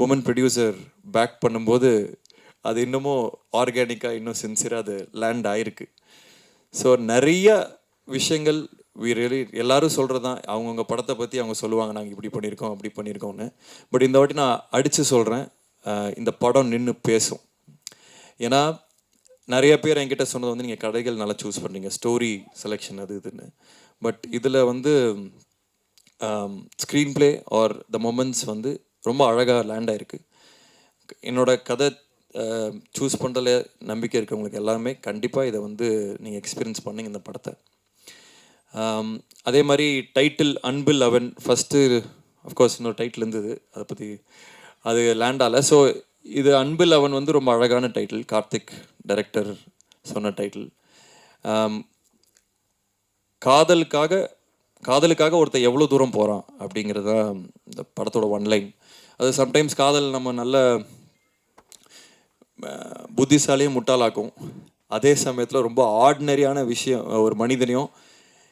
Speaker 6: உமன் ப்ரொடியூசர் பேக் பண்ணும்போது அது இன்னமும் ஆர்கானிக்காக, இன்னும் சின்சியராக அது லேண்ட் ஆகிருக்கு. ஸோ நிறைய விஷயங்கள் எல்லாரும் சொல்கிறது தான், அவங்கவுங்க படத்தை பற்றி அவங்க சொல்லுவாங்க, நாங்கள் இப்படி பண்ணியிருக்கோம் அப்படி பண்ணியிருக்கோம்னு. பட் இந்த வாட்டி நான் அடித்து சொல்கிறேன், இந்த படம் நின்று பேசும். ஏன்னா நிறைய பேர் என்கிட்ட சொன்னது வந்து நீங்கள் கதைகள் நல்லா சூஸ் பண்ணுறீங்க, ஸ்டோரி செலெக்ஷன் அது இதுன்னு. பட் இதில் வந்து screen play R the moments வந்து ரொம்ப அழகாக லேண்ட் ஆகிருக்கு. என்னோடய கதை சூஸ் பண்ணுறதுல நம்பிக்கை இருக்கவங்களுக்கு எல்லாருமே கண்டிப்பாக இதை வந்து நீங்கள் எக்ஸ்பீரியன்ஸ் பண்ணுங்க இந்த படத்தை. அதே மாதிரி டைட்டில் அன்பில் அவன் ஃபஸ்ட்டு அஃப்கோர்ஸ் இன்னொரு டைட்டில் இருந்தது, அதை பற்றி அது லேண்ட் ஆகலை. ஸோ இது அன்பில் அவன் வந்து ரொம்ப அழகான டைட்டில், கார்த்திக் டைரக்டர் சொன்ன டைட்டில். காதலுக்காக ஒருத்தர் எவ்வளோ தூரம் போகிறான் அப்படிங்கிறது தான் இந்த படத்தோட ஒன்லைன். அது சம்டைம்ஸ் காதல் நம்ம நல்ல புத்திசாலியும் முட்டாளாக்கும், அதே சமயத்தில் ரொம்ப ஆர்டினரியான விஷயம் ஒரு மனிதனையும்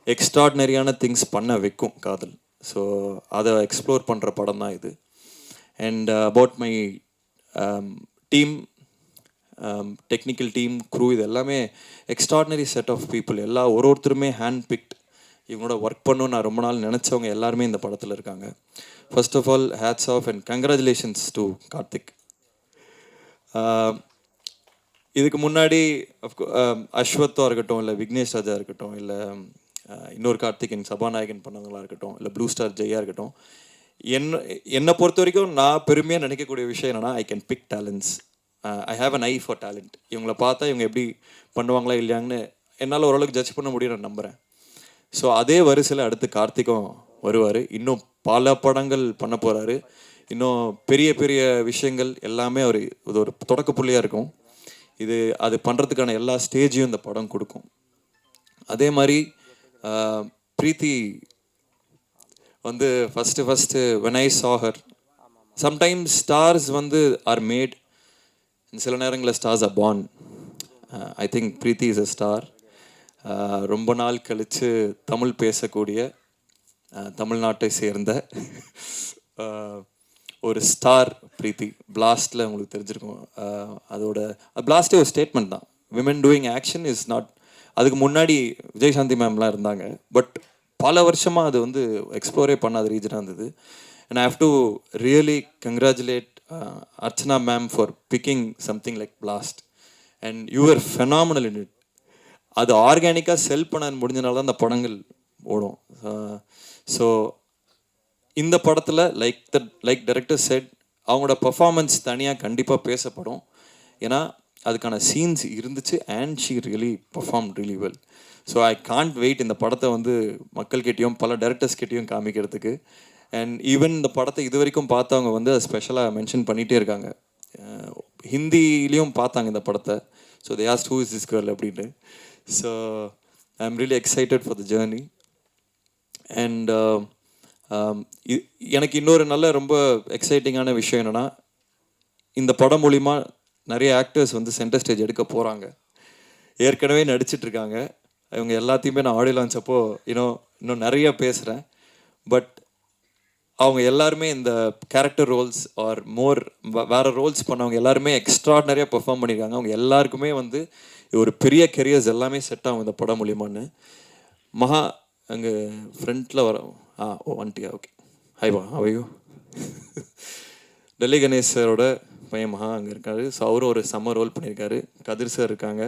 Speaker 6: எக்ஸ்ட்ராடினரியான திங்ஸ் பண்ண வைக்கும் காதல். ஸோ அதை எக்ஸ்ப்ளோர் பண்ணுற படம் தான் இது. And about my team, technical team crew இது எல்லாமே எக்ஸ்ட்ராடினரி செட் ஆஃப் பீப்புள். ஒருத்தருமே ஹேண்ட் பிக்ட். இவங்களோட ஒர்க் பண்ணணும்னு நான் ரொம்ப நாள் நினச்சவங்க எல்லாருமே இந்த படத்தில் இருக்காங்க. First of all hats off and congratulations to Karthik. இதுக்கு முன்னாடி அஸ்வத்தா இருக்கட்டும், இல்லை விக்னேஷ் ராஜா இருக்கட்டும், இல்லை இன்னொரு கார்த்திகன் சபாநாயகன் பண்ணவங்களா இருக்கட்டும், இல்லை ப்ளூ ஸ்டார் ஜெயா இருக்கட்டும், என்னை பொறுத்த வரைக்கும் நான் பெருமையாக நினைக்கக்கூடிய விஷயம் என்னென்னா, I can big talents. I have an I for talent. இவங்களை பார்த்தா இவங்க எப்படி பண்ணுவாங்களா இல்லையாங்கன்னு என்னால் ஓரளவுக்கு ஜட்ஜ் பண்ண முடியும், நான் நம்புகிறேன். ஸோ அதே வரிசையில் அடுத்து கார்த்திக்கும் வருவார். இன்னும் பல படங்கள் பண்ண போகிறாரு. இன்னும் பெரிய பெரிய விஷயங்கள் எல்லாமே அவர் இது ஒரு தொடக்க புள்ளியாக இருக்கும். அது பண்ணுறதுக்கான எல்லா ஸ்டேஜையும் இந்த படம் கொடுக்கும். அதே மாதிரி பிரீத்தி வந்து first when I saw her, sometimes stars வந்து ஆர் மேட், சில நேரங்களில் stars are born. I think Preethi is a star. ரொம்ப நாள் கழித்து தமிழ் பேசக்கூடிய தமிழ்நாட்டை சேர்ந்த ஒரு ஸ்டார் பிரீத்தி. பிளாஸ்டில் உங்களுக்கு தெரிஞ்சிருக்கும். பிளாஸ்டே ஒரு ஸ்டேட்மெண்ட் தான். Women doing action is not. அதுக்கு முன்னாடி விஜயசாந்தி மேம்லாம் இருந்தாங்க, பட் பல வருஷமாக அது வந்து எக்ஸ்ப்ளோரே பண்ணாத ரீஜனாக இருந்தது. And I have to really congratulate Archana ma'am for picking something like blast. And you are phenomenal in it. அது ஆர்கானிக்காக செல் பண்ண முடிஞ்சனால தான் அந்த படங்கள் ஓடும். ஸோ இந்த படத்தில் லைக் டைரக்டர் செட், அவங்களோட பர்ஃபார்மன்ஸ் தனியாக கண்டிப்பாக பேசப்படும். ஏன்னா அதுக்கான சீன்ஸ் இருந்துச்சு. And she really perform really well. So I can't wait இந்த படத்தை வந்து மக்கள்கிட்டையும் பல டைரக்டர்ஸ்கிட்டையும் காமிக்கிறதுக்கு. அண்ட் ஈவன் இந்த படத்தை இது வரைக்கும் பார்த்தவங்க வந்து அதை ஸ்பெஷலாக மென்ஷன் பண்ணிகிட்டே இருக்காங்க. ஹிந்திலையும் பார்த்தாங்க இந்த படத்தை. So they asked who is this girl அப்படின்னு. So I am really excited for the journey. And எனக்கு இன்னொரு நல்ல ரொம்ப எக்ஸைட்டிங்கான விஷயம் என்னென்னா, இந்த படம் மூலிமா நிறைய ஆக்டர்ஸ் வந்து சென்டர் ஸ்டேஜ் எடுக்க போகிறாங்க. ஏற்கனவே நடிச்சிட்ருக்காங்க. இவங்க எல்லாத்தையுமே நான் ஆடியோ லான்ச் அப்போ இன்னும் நிறைய பேசுகிறேன். பட் அவங்க எல்லாருமே இந்த கேரக்டர் ரோல்ஸ் ஆர் வேறு ரோல்ஸ் பண்ணவங்க எல்லாருமே எக்ஸ்ட்ராடினரியாக பெர்ஃபார்ம் பண்ணியிருக்காங்க. அவங்க எல்லாருக்குமே வந்து ஒரு பெரிய கெரியர்ஸ் எல்லாமே செட் ஆகும் இந்த படம் மூலியமான்னு. மகா அங்கே ஃப்ரண்ட்டில் வர வந்துட்டியா? ஓகே, ஹைவா அவையோ. டெல்லி கணேஷ் சாரோட பையன் மகா அங்கே இருக்காரு. ஸோ அவரும் ஒரு செம்ம ரோல் பண்ணியிருக்காரு. கதிர் சார் இருக்காங்க.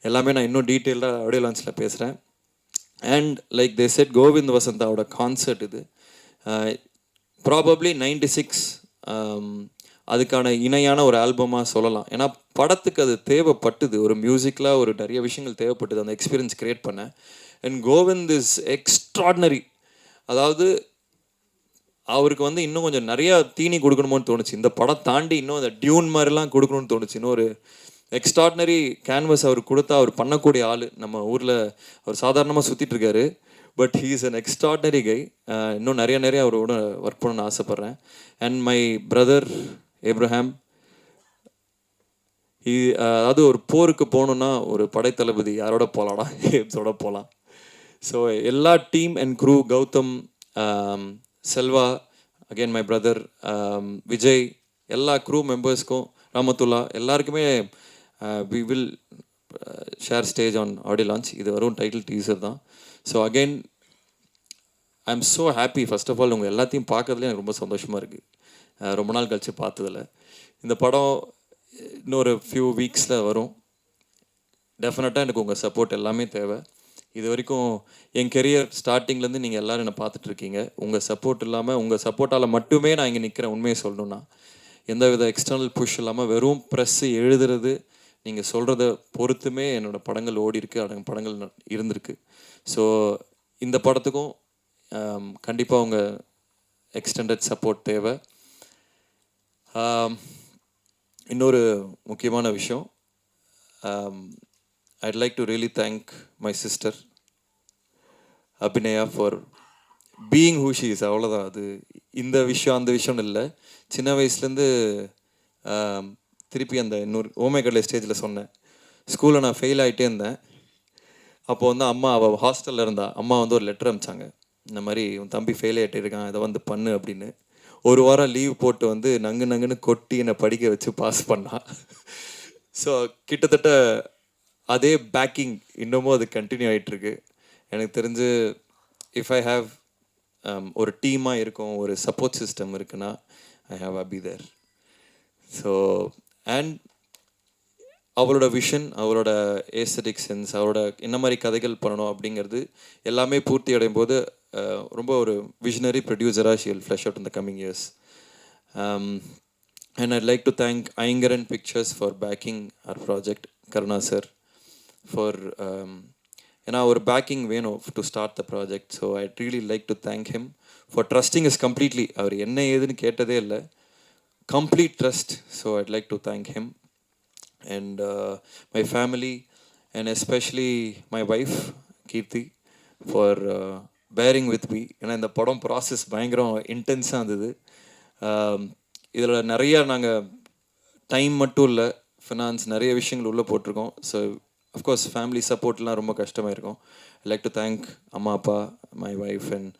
Speaker 6: எல்லாமே நான் இன்னும் டீட்டெயில்டாக ஆடியோ லான்ச்சில் பேசுகிறேன். And like they said, Govind வசந்தாவோட கான்சர்ட் இது ப்ராபப்ளி 96 அதுக்கான இணையான ஒரு ஆல்பமாக சொல்லலாம். ஏன்னா படத்துக்கு அது தேவைப்பட்டுது. ஒரு மியூசிக்கில் ஒரு நிறைய விஷயங்கள் தேவைப்பட்டுது அந்த எக்ஸ்பீரியன்ஸ் க்ரியேட் பண்ண. And Kovind is extraordinary. அதாவது அவருக்கு வந்து இன்னும் கொஞ்சம் நிறையா தீனி கொடுக்கணுமோன்னு தோணுச்சு. இந்த படம் தாண்டி இன்னும் அந்த டியூன் மாதிரிலாம் கொடுக்கணும்னு தோணுச்சு. இன்னும் ஒரு எக்ஸ்ட்ராடினரி கேன்வஸ் அவர் கொடுத்தா அவர் பண்ணக்கூடிய ஆள். நம்ம ஊரில் அவர் சாதாரணமாக சுற்றிட்டுருக்காரு. But he is an extraordinary guy. இன்னும் நிறைய அவரோட ஒர்க் பண்ணணும்னு ஆசைப்பட்றேன். அண்ட் மை பிரதர் ஏப்ரஹாம், அதாவது ஒரு போருக்கு போகணுன்னா ஒரு படைத்தளபதி யாரோட போகலாம்னா ஏப்ஸோட போகலாம். ஸோ எல்லா team and crew, Gautham, Selva, again my brother Vijay, எல்லா க்ரூ மெம்பர்ஸ்க்கும், ராமத்துல்லா எல்லாருக்குமே we will share stage on audio launch. இது வரும் டைட்டில் டீசர் தான். So again I am so happy. First of all உங்கள் எல்லாத்தையும் பார்க்கறதுல எனக்கு ரொம்ப சந்தோஷமாக இருக்குது. ரொம்ப நாள் கழித்து பார்த்ததில்ல. இந்த படம் இன்னொரு ஃபியூ வீக்ஸில் வரும். டெஃபினட்டாக எனக்கு உங்கள் சப்போர்ட் எல்லாமே தேவை. இது வரைக்கும் என் கெரியர் ஸ்டார்டிங்லேருந்து நீங்கள் எல்லோரும் என்னை பார்த்துட்ருக்கீங்க. உங்கள் சப்போர்ட் இல்லாமல், உங்கள் சப்போர்ட்டால் மட்டுமே நான் இங்கே நிற்கிறேன். உண்மையை சொல்லணுன்னா எந்த வித எக்ஸ்டர்னல் புஷ் இல்லாமல் வெறும் ப்ரெஸ்ஸு எழுதுறது, நீங்கள் சொல்கிறத பொறுத்துமே என்னோடய படங்கள் ஓடி இருக்குது, படங்கள் இருந்திருக்கு. ஸோ இந்த படத்துக்கும் கண்டிப்பாக உங்கள் எக்ஸ்டெண்டட் சப்போர்ட் தேவை. இன்னொரு முக்கியமான விஷயம், I'd like to really thank my sister Abhinaya for being who she is. அவ்வளோதான். அது இந்த விஷயம் அந்த விஷயம்னு இல்லை. சின்ன வயசுலேருந்து திருப்பி அந்த இன்னொரு ஓமேகடலை ஸ்டேஜில் சொன்னேன். ஸ்கூலில் நான் ஃபெயில் ஆகிட்டே இருந்தேன். அப்போது வந்து அம்மா, அவள் ஹாஸ்டலில் இருந்தா, அம்மா வந்து ஒரு லெட்டர் அனுப்பிச்சாங்க. இந்த மாதிரி உன் தம்பி ஃபெயில் ஆகிட்டே இருக்கான், இதை வந்து பண்ணு அப்படின்னு. ஒரு வாரம் லீவ் போட்டு வந்து நங்குன்னு கொட்டி என்னை படிக்க வச்சு பாஸ் பண்ணா. ஸோ கிட்டத்தட்ட அதே பேக்கிங் இன்னமும் அது கண்டினியூ ஆகிட்டுருக்கு. எனக்கு தெரிஞ்சு இஃப் ஐ ஹாவ் ஒரு டீமாக இருக்கும், ஒரு சப்போர்ட் சிஸ்டம் இருக்குன்னா I have Abi there. So and அவளோட விஷன், அவரோட ஏஸ்தட்டிக் சென்ஸ், அவரோட என்ன மாதிரி கதைகள் பண்ணணும் அப்படிங்கிறது எல்லாமே பூர்த்தி அடையும் போது ரொம்ப ஒரு விஷனரி ப்ரொடியூசராக she will flush out in the coming years. And I'd like to thank Ayangaran Pictures for backing our project, Karuna sir, for our backing வேணும் to start the project. So I'd really like to thank him for trusting us completely. அவர் என்ன ஏதுன்னு கேட்டதே இல்லை, complete trust. So I'd like to thank him and my family and especially my wife Kirti for bearing with me. ஏன்னா இந்த படம் process பயங்கரம் இன்டென்ஸாக இருந்தது. இதில் நிறையா நாங்கள் டைம் மட்டும் இல்லை, ஃபினான்ஸ் நிறைய விஷயங்கள் உள்ளே போட்டிருக்கோம். ஸோ அஃப்கோர்ஸ் ஃபேமிலி சப்போர்ட்லாம் ரொம்ப கஷ்டமாக இருக்கும். ஐ லைக் டு தேங்க் அம்மா அப்பா, my wife and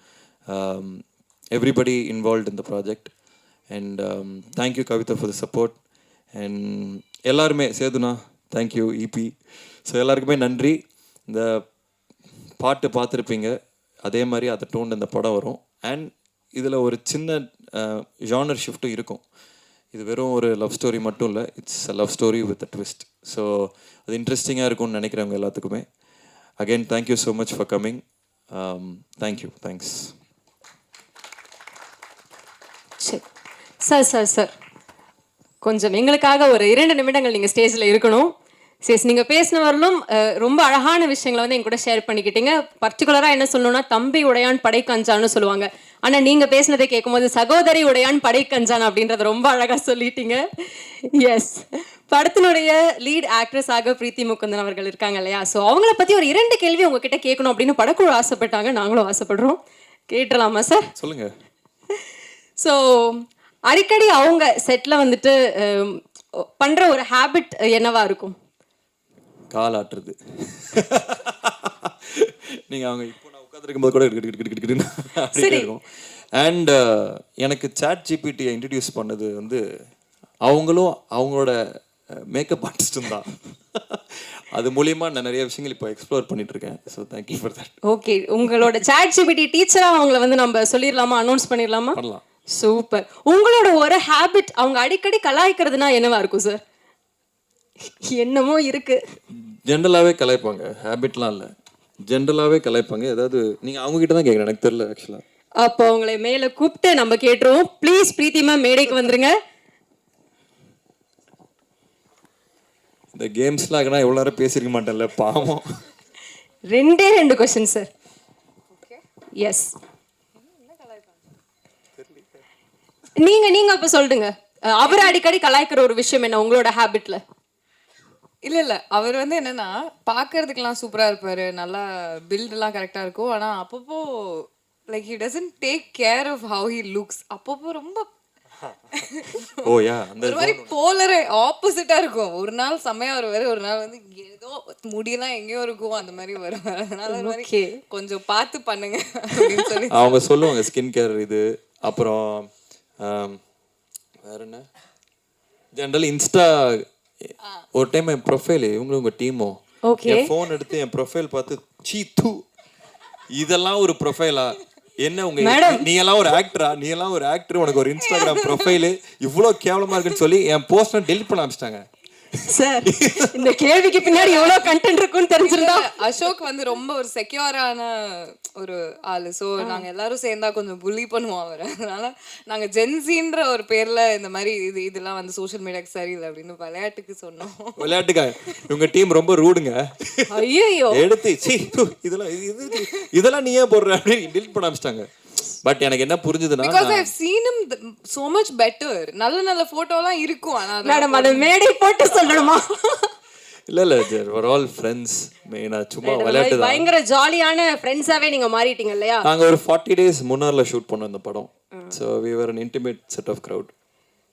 Speaker 6: everybody involved in the project. And thank you Kavitha for the support. And எல்லாருமே சேதுனா தேங்க்யூ, இபி. ஸோ எல்லாருக்குமே நன்றி. இந்த பாட்டு பார்த்துருப்பீங்க, அதே மாதிரி அதை டோன் இந்த படம் வரும். அண்ட் இதில் ஒரு சின்ன ஜானர் ஷிஃப்ட்டும் இருக்கும். இது வெறும் ஒரு லவ் ஸ்டோரி மட்டும் இல்லை, it's a love story with a twist. So அது இன்ட்ரெஸ்டிங்காக இருக்கும்னு நினைக்கிறவங்க எல்லாத்துக்குமே. Again thank you so much for coming. Thank you, thanks.
Speaker 1: Sir கொஞ்சம் எங்களுக்காக ஒரு 2 நிமிடங்கள் நீங்கள் ஸ்டேஜில் இருக்கணும். சரி, நீங்கள் பேசின வரலும் ரொம்ப அழகான விஷயங்களை வந்து என் கூட ஷேர் பண்ணிக்கிட்டீங்க. பர்டிகுலராக என்ன சொல்லணும்னா, தம்பி உடையான் படைக்கஞ்சான்னு சொல்லுவாங்க. ஆனால் நீங்கள் பேசினதை கேட்கும்போது சகோதரி உடையான் படைக்கஞ்சான் அப்படின்றத ரொம்ப அழகாக சொல்லிட்டீங்க. எஸ், படத்தினுடைய லீட் ஆக்ட்ரஸாக பிரீத்தி முகுந்தன் அவர்கள் இருக்காங்க இல்லையா? ஸோ அவங்கள பற்றி ஒரு 2 கேள்வி உங்ககிட்ட கேட்கணும் அப்படின்னு படக்குழு ஆசைப்பட்டாங்க, நாங்களும் ஆசைப்படுறோம். கேட்டலாமா சார்?
Speaker 6: சொல்லுங்கள்.
Speaker 1: ஸோ அடிக்கடி அவங்க செட்டில் வந்துட்டு பண்ணுற ஒரு ஹேபிட் என்னவா இருக்கும்?
Speaker 6: கால் ஆட்டுறது. நீங்கள் அவங்க இப்போ நான் உட்காந்துருக்கும் போது கூட இருக்கும். அண்ட் எனக்கு சாட் ஜிபிடியை இன்ட்ரடியூஸ் பண்ணது வந்து அவங்களும் அவங்களோட மேக்கப் ஆர்டிஸ்ட்டும் தான். அது மூலியமாக நான் நிறைய விஷயங்கள் இப்போ எக்ஸ்ப்ளோர் பண்ணிட்டு இருக்கேன். So thank you for that.
Speaker 1: Okay, உங்களோட சாட் ஜிபிடி டீச்சராக அவங்கள வந்து நம்ம சொல்லிடலாமா, அனௌன்ஸ் பண்ணிடலாமா?
Speaker 6: பண்ணலாம்.
Speaker 1: சூப்பர். உங்களோட ஒரு ஹேபிட் அவங்க அடிக்கடி கலாய்க்கிறதுனா என்னவா இருக்கும் சார்? என்னமோ இருக்கு.
Speaker 6: ஜென்ரலாகவே கலாய்ப்பாங்க, ஹேபிட்லாம் இல்லை, ஜென்ரலாகவே கலாய்ப்பாங்க. ஏதாவது நீங்கள் அவங்ககிட்ட தான் கேட்குறேன், எனக்கு தெரியல ஆக்சுவலாக.
Speaker 1: அப்போ அவங்களை மேலே கூப்பிட்டு நம்ம கேட்டுருவோம். ப்ளீஸ் பிரீத்தி மேம் மேடைக்கு வந்துருங்க.
Speaker 6: இந்த கேம்ஸ்லாம் ஆகினா எவ்வளோ நேரம் பேசியிருக்க மாட்டேன்ல, பாவம்.
Speaker 1: 2 கொஸ்டின் சார். எஸ், நீங்க அப்ப சொல்லுங்க. அவர் அடிக்கடி கலாய்க்கிற ஒரு விஷயம் என்ன உங்களோட ஹேபிட்ல?
Speaker 5: இல்ல அவர் வந்து என்னன்னா, பார்க்கறதுக்கெல்லாம் சூப்பரா இருப்பாரு, நல்லா பில்டெல்லாம் கரெக்டா இருக்கும். ஆனா அப்பப்போ like he doesn't take care of how he looks. அப்பப்போ ரொம்ப
Speaker 6: அந்த
Speaker 5: ஒரு மாதிரி போலரே ஆப்போசிட்டா இருக்கும். ஒரு நாள் செம்மையா வருவாரு, ஒரு நாள் வந்து ஏதோ முடியெல்லாம் எங்கேயோ இருக்கும், அந்த மாதிரி வருவாரு. அதனால ஒரு மாதிரி கொஞ்சம் பார்த்து பண்ணுங்க அப்படின்னு சொல்லி
Speaker 6: அவங்க சொல்லுவாங்க. ஸ்கின் கேர் இது, அப்புறம் வேற என்ன, ஜென்ரல் இன்ஸ்டா. ஒரு டைம் என் ப்ரொஃபைல் இவங்களும் உங்கள் டீமும் என் ஃபோன் எடுத்து என் ப்ரொஃபைல் பார்த்து சீ தூ இதெல்லாம் ஒரு ப்ரொஃபைலா, என்ன உங்க நீ எல்லாம் ஒரு ஆக்டரா, நீ எல்லாம் ஒரு ஆக்டர், உனக்கு ஒரு இன்ஸ்டாகிராம் ப்ரொஃபைல் இவ்வளோ கேவலமா இருக்குன்னு சொல்லி என் போஸ்ட் டெலிட் பண்ண ஆரம்பிச்சிட்டாங்க.
Speaker 1: சார், இந்த கேள்விக்கு பின்னாடி எவ்வளவு கண்டென்ட் இருக்குன்னு தெரிஞ்சிருந்தா.
Speaker 5: அசோக் வந்து ரொம்ப ஒரு செக்யூரான ஒரு ஆளு. ஸோ நாங்க எல்லாரும் சேர்ந்தா கொஞ்சம் புள்ளி பண்ணுவோம் அவரை. அதனால நாங்க ஜென்சின்ற ஒரு பேர்ல இந்த மாதிரி இதெல்லாம் வந்து சோஷியல் மீடியாக்கு சரியில்லை அப்படின்னு விளையாட்டுக்கு சொன்னோம்.
Speaker 6: விளையாட்டுக்கா உங்க டீம் ரொம்ப ரூடுங்க.
Speaker 1: ஐயோ,
Speaker 6: எடுத்து இதெல்லாம் நீ ஏன் போடுற அப்படின்னு டெலிட் பண்ண ஆரம்பிச்சிட்டாங்க. பட் எனக்கு என்ன புரிஞ்சதுன்னா,
Speaker 5: because I've seen him so much better. நல்ல போட்டோலாம் இருக்கும். ஆனா
Speaker 1: மேடம் அத மேடை போட்டு சொல்லணுமா?
Speaker 6: இல்ல we're all friends. மெயினா சும்மா விளையாட்டு தான்.
Speaker 1: பயங்கர ஜாலியான ஃப்ரெண்ட்ஸாவே நீங்க மாறிட்டீங்க இல்லையா?
Speaker 6: நாங்க ஒரு 40 days முன்னார்ல ஷூட் பண்ணோம் இந்த படம். So we were an intimate set of crowd.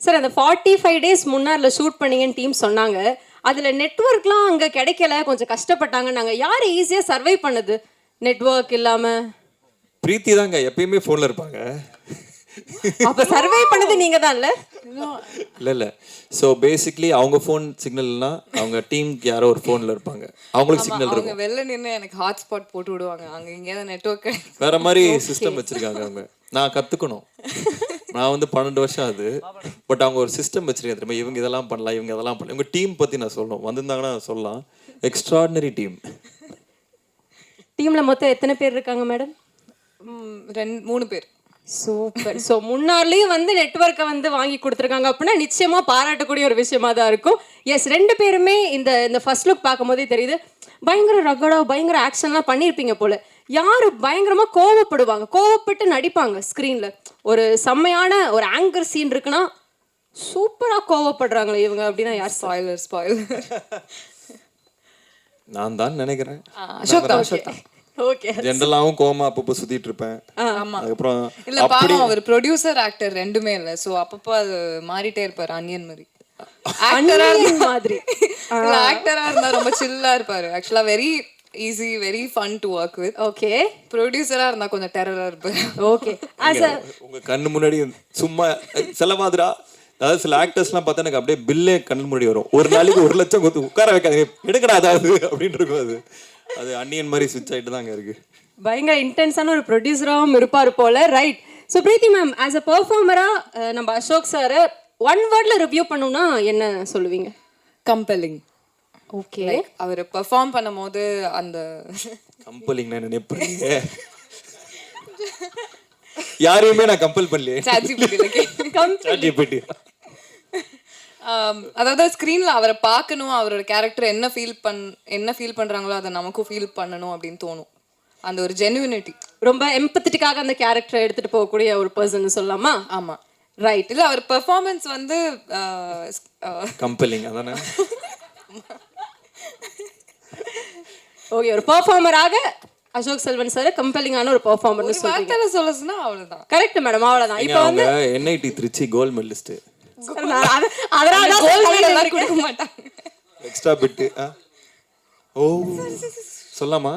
Speaker 1: Sir, அந்த 45 days முன்னார்ல ஷூட் பண்ணீங்கன்னு டீம் சொன்னாங்க. அதுல நெட்வொர்க்லாம் அங்க கிடைக்கல, கொஞ்சம் கஷ்டப்பட்டாங்க. நாங்க யார் ஈஸியா சர்வை பண்ணது நெட்வொர்க் இல்லாம?
Speaker 6: பிரீத்தி தாங்க எப்பயுமே ஃபோனில் இருப்பாங்க.
Speaker 1: அப்ப சர்வே பண்ணது நீங்க தான்ல?
Speaker 6: இல்லை ஸோ பேசிக்லி அவங்க ஃபோன் சிக்னல்னா அவங்க டீமுக்கு யாரோ ஒரு ஃபோனில் இருப்பாங்க, அவங்களுக்கு சிக்னல்
Speaker 5: அவங்க
Speaker 6: இருக்கும்.
Speaker 5: வெளில நின்று எனக்கு ஹாட்ஸ்பாட் போட்டு விடுவாங்க, அங்கே எங்கேயாவது நெட்ஒர்க்
Speaker 6: வேற மாதிரி சிஸ்டம் வச்சிருக்காங்க அவங்க. நான் கற்றுக்கணும். நான் வந்து 12 வருஷம் ஆகுது. பட் அவங்க ஒரு சிஸ்டம் வச்சிருக்காங்க தெரியுமா, இவங்க இதெல்லாம் பண்ணலாம், இவங்க இதெல்லாம் பண்ணலாம். இவங்க டீம் பற்றி நான் சொல்லணும், வந்திருந்தாங்கன்னா சொல்லலாம். Extraordinary team.
Speaker 1: டீம்ல மொத்தம் எத்தனை பேர் இருக்காங்க மேடம்?
Speaker 5: 3 பேர்.
Speaker 1: சூப்பர். ஸோ முன்னாடியும் வந்து நெட்வொர்க்கை வந்து வாங்கி கொடுத்துருக்காங்க அப்படின்னா நிச்சயமா பாராட்டக்கூடிய ஒரு விஷயமா தான் இருக்கும். எஸ், 2 பேருமே இந்த ஃபர்ஸ்ட் லுக் பார்க்கும்போதே தெரியுது பயங்கர ரகடா பயங்கர ஆக்ஷன்லாம் பண்ணியிருப்பீங்க போல. யாரு பயங்கரமா கோவப்படுவாங்க, கோவப்பட்டு நடிப்பாங்க ஸ்க்ரீன்ல. ஒரு செம்மையான ஒரு ஆங்கர் சீன் இருக்குன்னா சூப்பரா கோவப்படுறாங்களே இவங்க அப்படின்னா யார்?
Speaker 5: ஸ்பாயிலர்
Speaker 6: நான் தான் நினைக்கிறேன்.
Speaker 5: அசோக் தான்.
Speaker 1: ஓகே.
Speaker 6: ஜென்ரலாகவும் கோமா அப்பப்போ சுத்திட்டு இருப்பேன். அதுக்கப்புறம்
Speaker 5: இல்ல பாவம் அவர் ப்ரொடியூசர் ஆக்டர் ரெண்டுமே இல்ல, சோ அப்பப்போ அது மாறிட்டே இருப்பாரு, அனியன் மாதிரி. ஆக்டரா
Speaker 1: மாதிரி
Speaker 5: இல்ல, ஆக்டரா இருந்தா ரொம்ப சில்லா இருப்பாரு. ஆக்சுவலா very easy, very fun to work with.
Speaker 1: Okay.
Speaker 5: ப்ரொடியூசரா இருந்தா கொஞ்சம் டெரரா இருப்பாரு.
Speaker 1: ஓகே.
Speaker 6: உங்க கண்ணு முன்னாடி சும்மா செலவாதுரா. அதாவது சில ஆக்டர்ஸ்லாம் பார்த்தா எனக்கு அப்படியே பில்லே கண்ணு முன்னாடி வரும். ஒரு நாளைக்கு 1 லட்சம் கொடுத்து உட்கார வைக்காது, எடுக்கடா அதாவது அப்படின்னு இருக்கும். அது அன்னியன் மாதிரி ஸ்விட்ச் ஆகிட்டு தாங்க இருக்கு.
Speaker 1: பயங்கர இன்டென்ஸான ஒரு ப்ரொடியூசராகவும் இருப்பார் போல. Right. So Preethi ma'am, as a பெர்ஃபார்மரா நம்ம அசோக் சாரை 1 வேர்ட்ல ரிவ்யூ பண்ணணும்னா என்ன சொல்லுவீங்க?
Speaker 5: கம்பெல்லிங்.
Speaker 1: ஓகே.
Speaker 5: அவர் பெர்ஃபார்ம் பண்ணும்போது அந்த
Speaker 6: கம்பெல்லிங் நான் நினைப்பீங்க. யாரையுமே நான் கம்பல் பண்ணலையே.
Speaker 5: அதாவது ஸ்க்ரீன்ல அவரை பார்க்கணும், அவரோட கேரக்டர் என்ன ஃபீல் பண்றாங்களோ அதை நமக்கும் ஃபீல் பண்ணணும் அப்படின்னு தோணும். அந்த ஒரு ஜெனுவினிட்டி,
Speaker 1: ரொம்ப எம்பத்தட்டிக்காக அந்த கேரக்டரை எடுத்துட்டு போகக்கூடிய ஒரு பர்சன் சொல்லலாமா?
Speaker 5: ஆமா ரைட். இல்ல அவர் பெர்ஃபார்மன்ஸ் வந்து
Speaker 6: கம்பெல்லிங் அதானே.
Speaker 1: ஓகே, ஒரு பெர்ஃபார்மராக அசோக் செல்வன் சார் கம்பெல்லிங்கான ஒரு பெர்ஃபார்மர்னு சொல்றீங்க.
Speaker 5: வார்த்தையில சொல்லணும்னா அவ்வளவுதான்.
Speaker 1: கரெக்ட் மேடம், அவ்வளவுதான். இப்போ வந்து
Speaker 6: NIT திருச்சி கோல்ட் மெடலிஸ்ட்.
Speaker 1: அதனால
Speaker 5: கோல்ட் மெடல் கொடுக்க மாட்டாங்க.
Speaker 6: Extra bit. ஓ சொல்லாமா?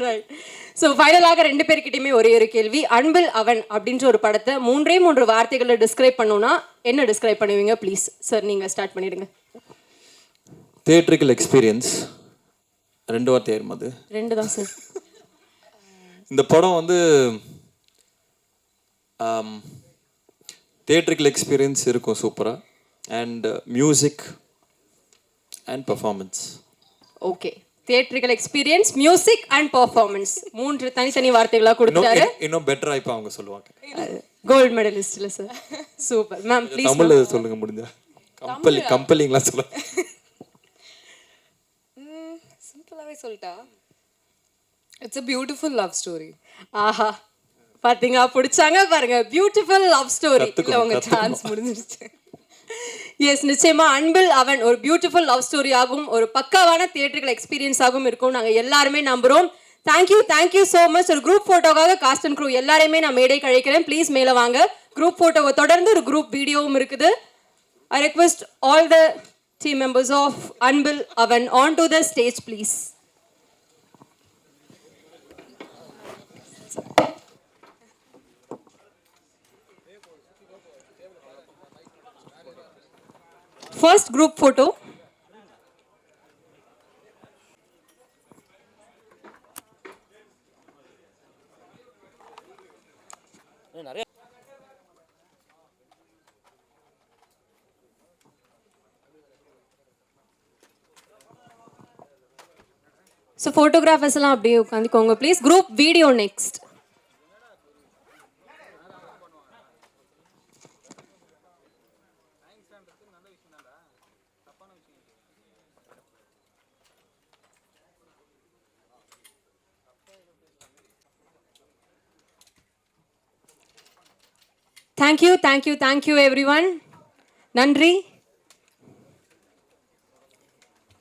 Speaker 1: ரைட். ஸோ ஃபைனலாக 2 பேர்கிட்டயுமே ஒரே ஒரு கேள்வி. அன்பில் அவன் அப்படின்ற ஒரு படத்தை 3 வார்த்தைகளை டிஸ்கிரைப் பண்ணணும்னா என்ன டிஸ்கிரைப் பண்ணுவீங்க? ப்ளீஸ் சார், நீங்க ஸ்டார்ட் பண்ணிடுங்க.
Speaker 6: Theatrical experience. 2 வார்த்தை ஆயிருமா? அது
Speaker 1: 2 தான் சார்.
Speaker 6: இந்த படம் வந்து தியேட்ரிக்கல் எக்ஸ்பீரியன்ஸ் இருக்கும் சூப்பராக. And music and performance.
Speaker 1: Okay, theatrical experience, music and performance 3 தனித்தனி வார்த்தைகளாக கொடுத்தாரு.
Speaker 6: இன்னும் பெட்டரா இப்போ அவங்க சொல்லுவாங்க.
Speaker 1: கோல்ட் மெடலிஸ்ட்ல சார். Super ma'am. ப்ளீஸ்
Speaker 6: தமிழ்ல சொல்லுங்க முடிஞ்சா. கம்பெல்லிங்லாம் சொல்ல.
Speaker 5: சிம்பிளாவே சொல்லிட்டா, it's a beautiful love story.
Speaker 1: ஆஹா, பாத்தீங்க, பிடிச்சாங்க பாருங்க. Beautiful love story.
Speaker 5: இல்ல உங்க சான்ஸ் முடிஞ்சிருச்சு.
Speaker 1: எஸ், நிச்சயமா அன்பில் அவன் ஒரு பியூட்டிஃபுல் லவ் ஸ்டோரி ஆகும், ஒரு பக்காவான தியேட்டரிக்கல் எக்ஸ்பீரியன்ஸ் ஆகும் இருக்கும் நாங்க எல்லாருமே நம்புறோம். Thank you so much. ஒரு குரூப் போட்டோக்காக காஸ்ட் அண்ட் க்ரூ எல்லாரையுமே நான் மேடை கழிக்கிறேன். ப்ளீஸ் மேலே வாங்க. குரூப் போட்டோவை தொடர்ந்து ஒரு குரூப் வீடியோவும் இருக்குது. I request all the team members of Anbil Avan on to the stage please. First group photo. So photographers எல்லாம் அப்படியே உட்காந்துக்கோங்க please. Group video next. Thank you everyone. நன்றி.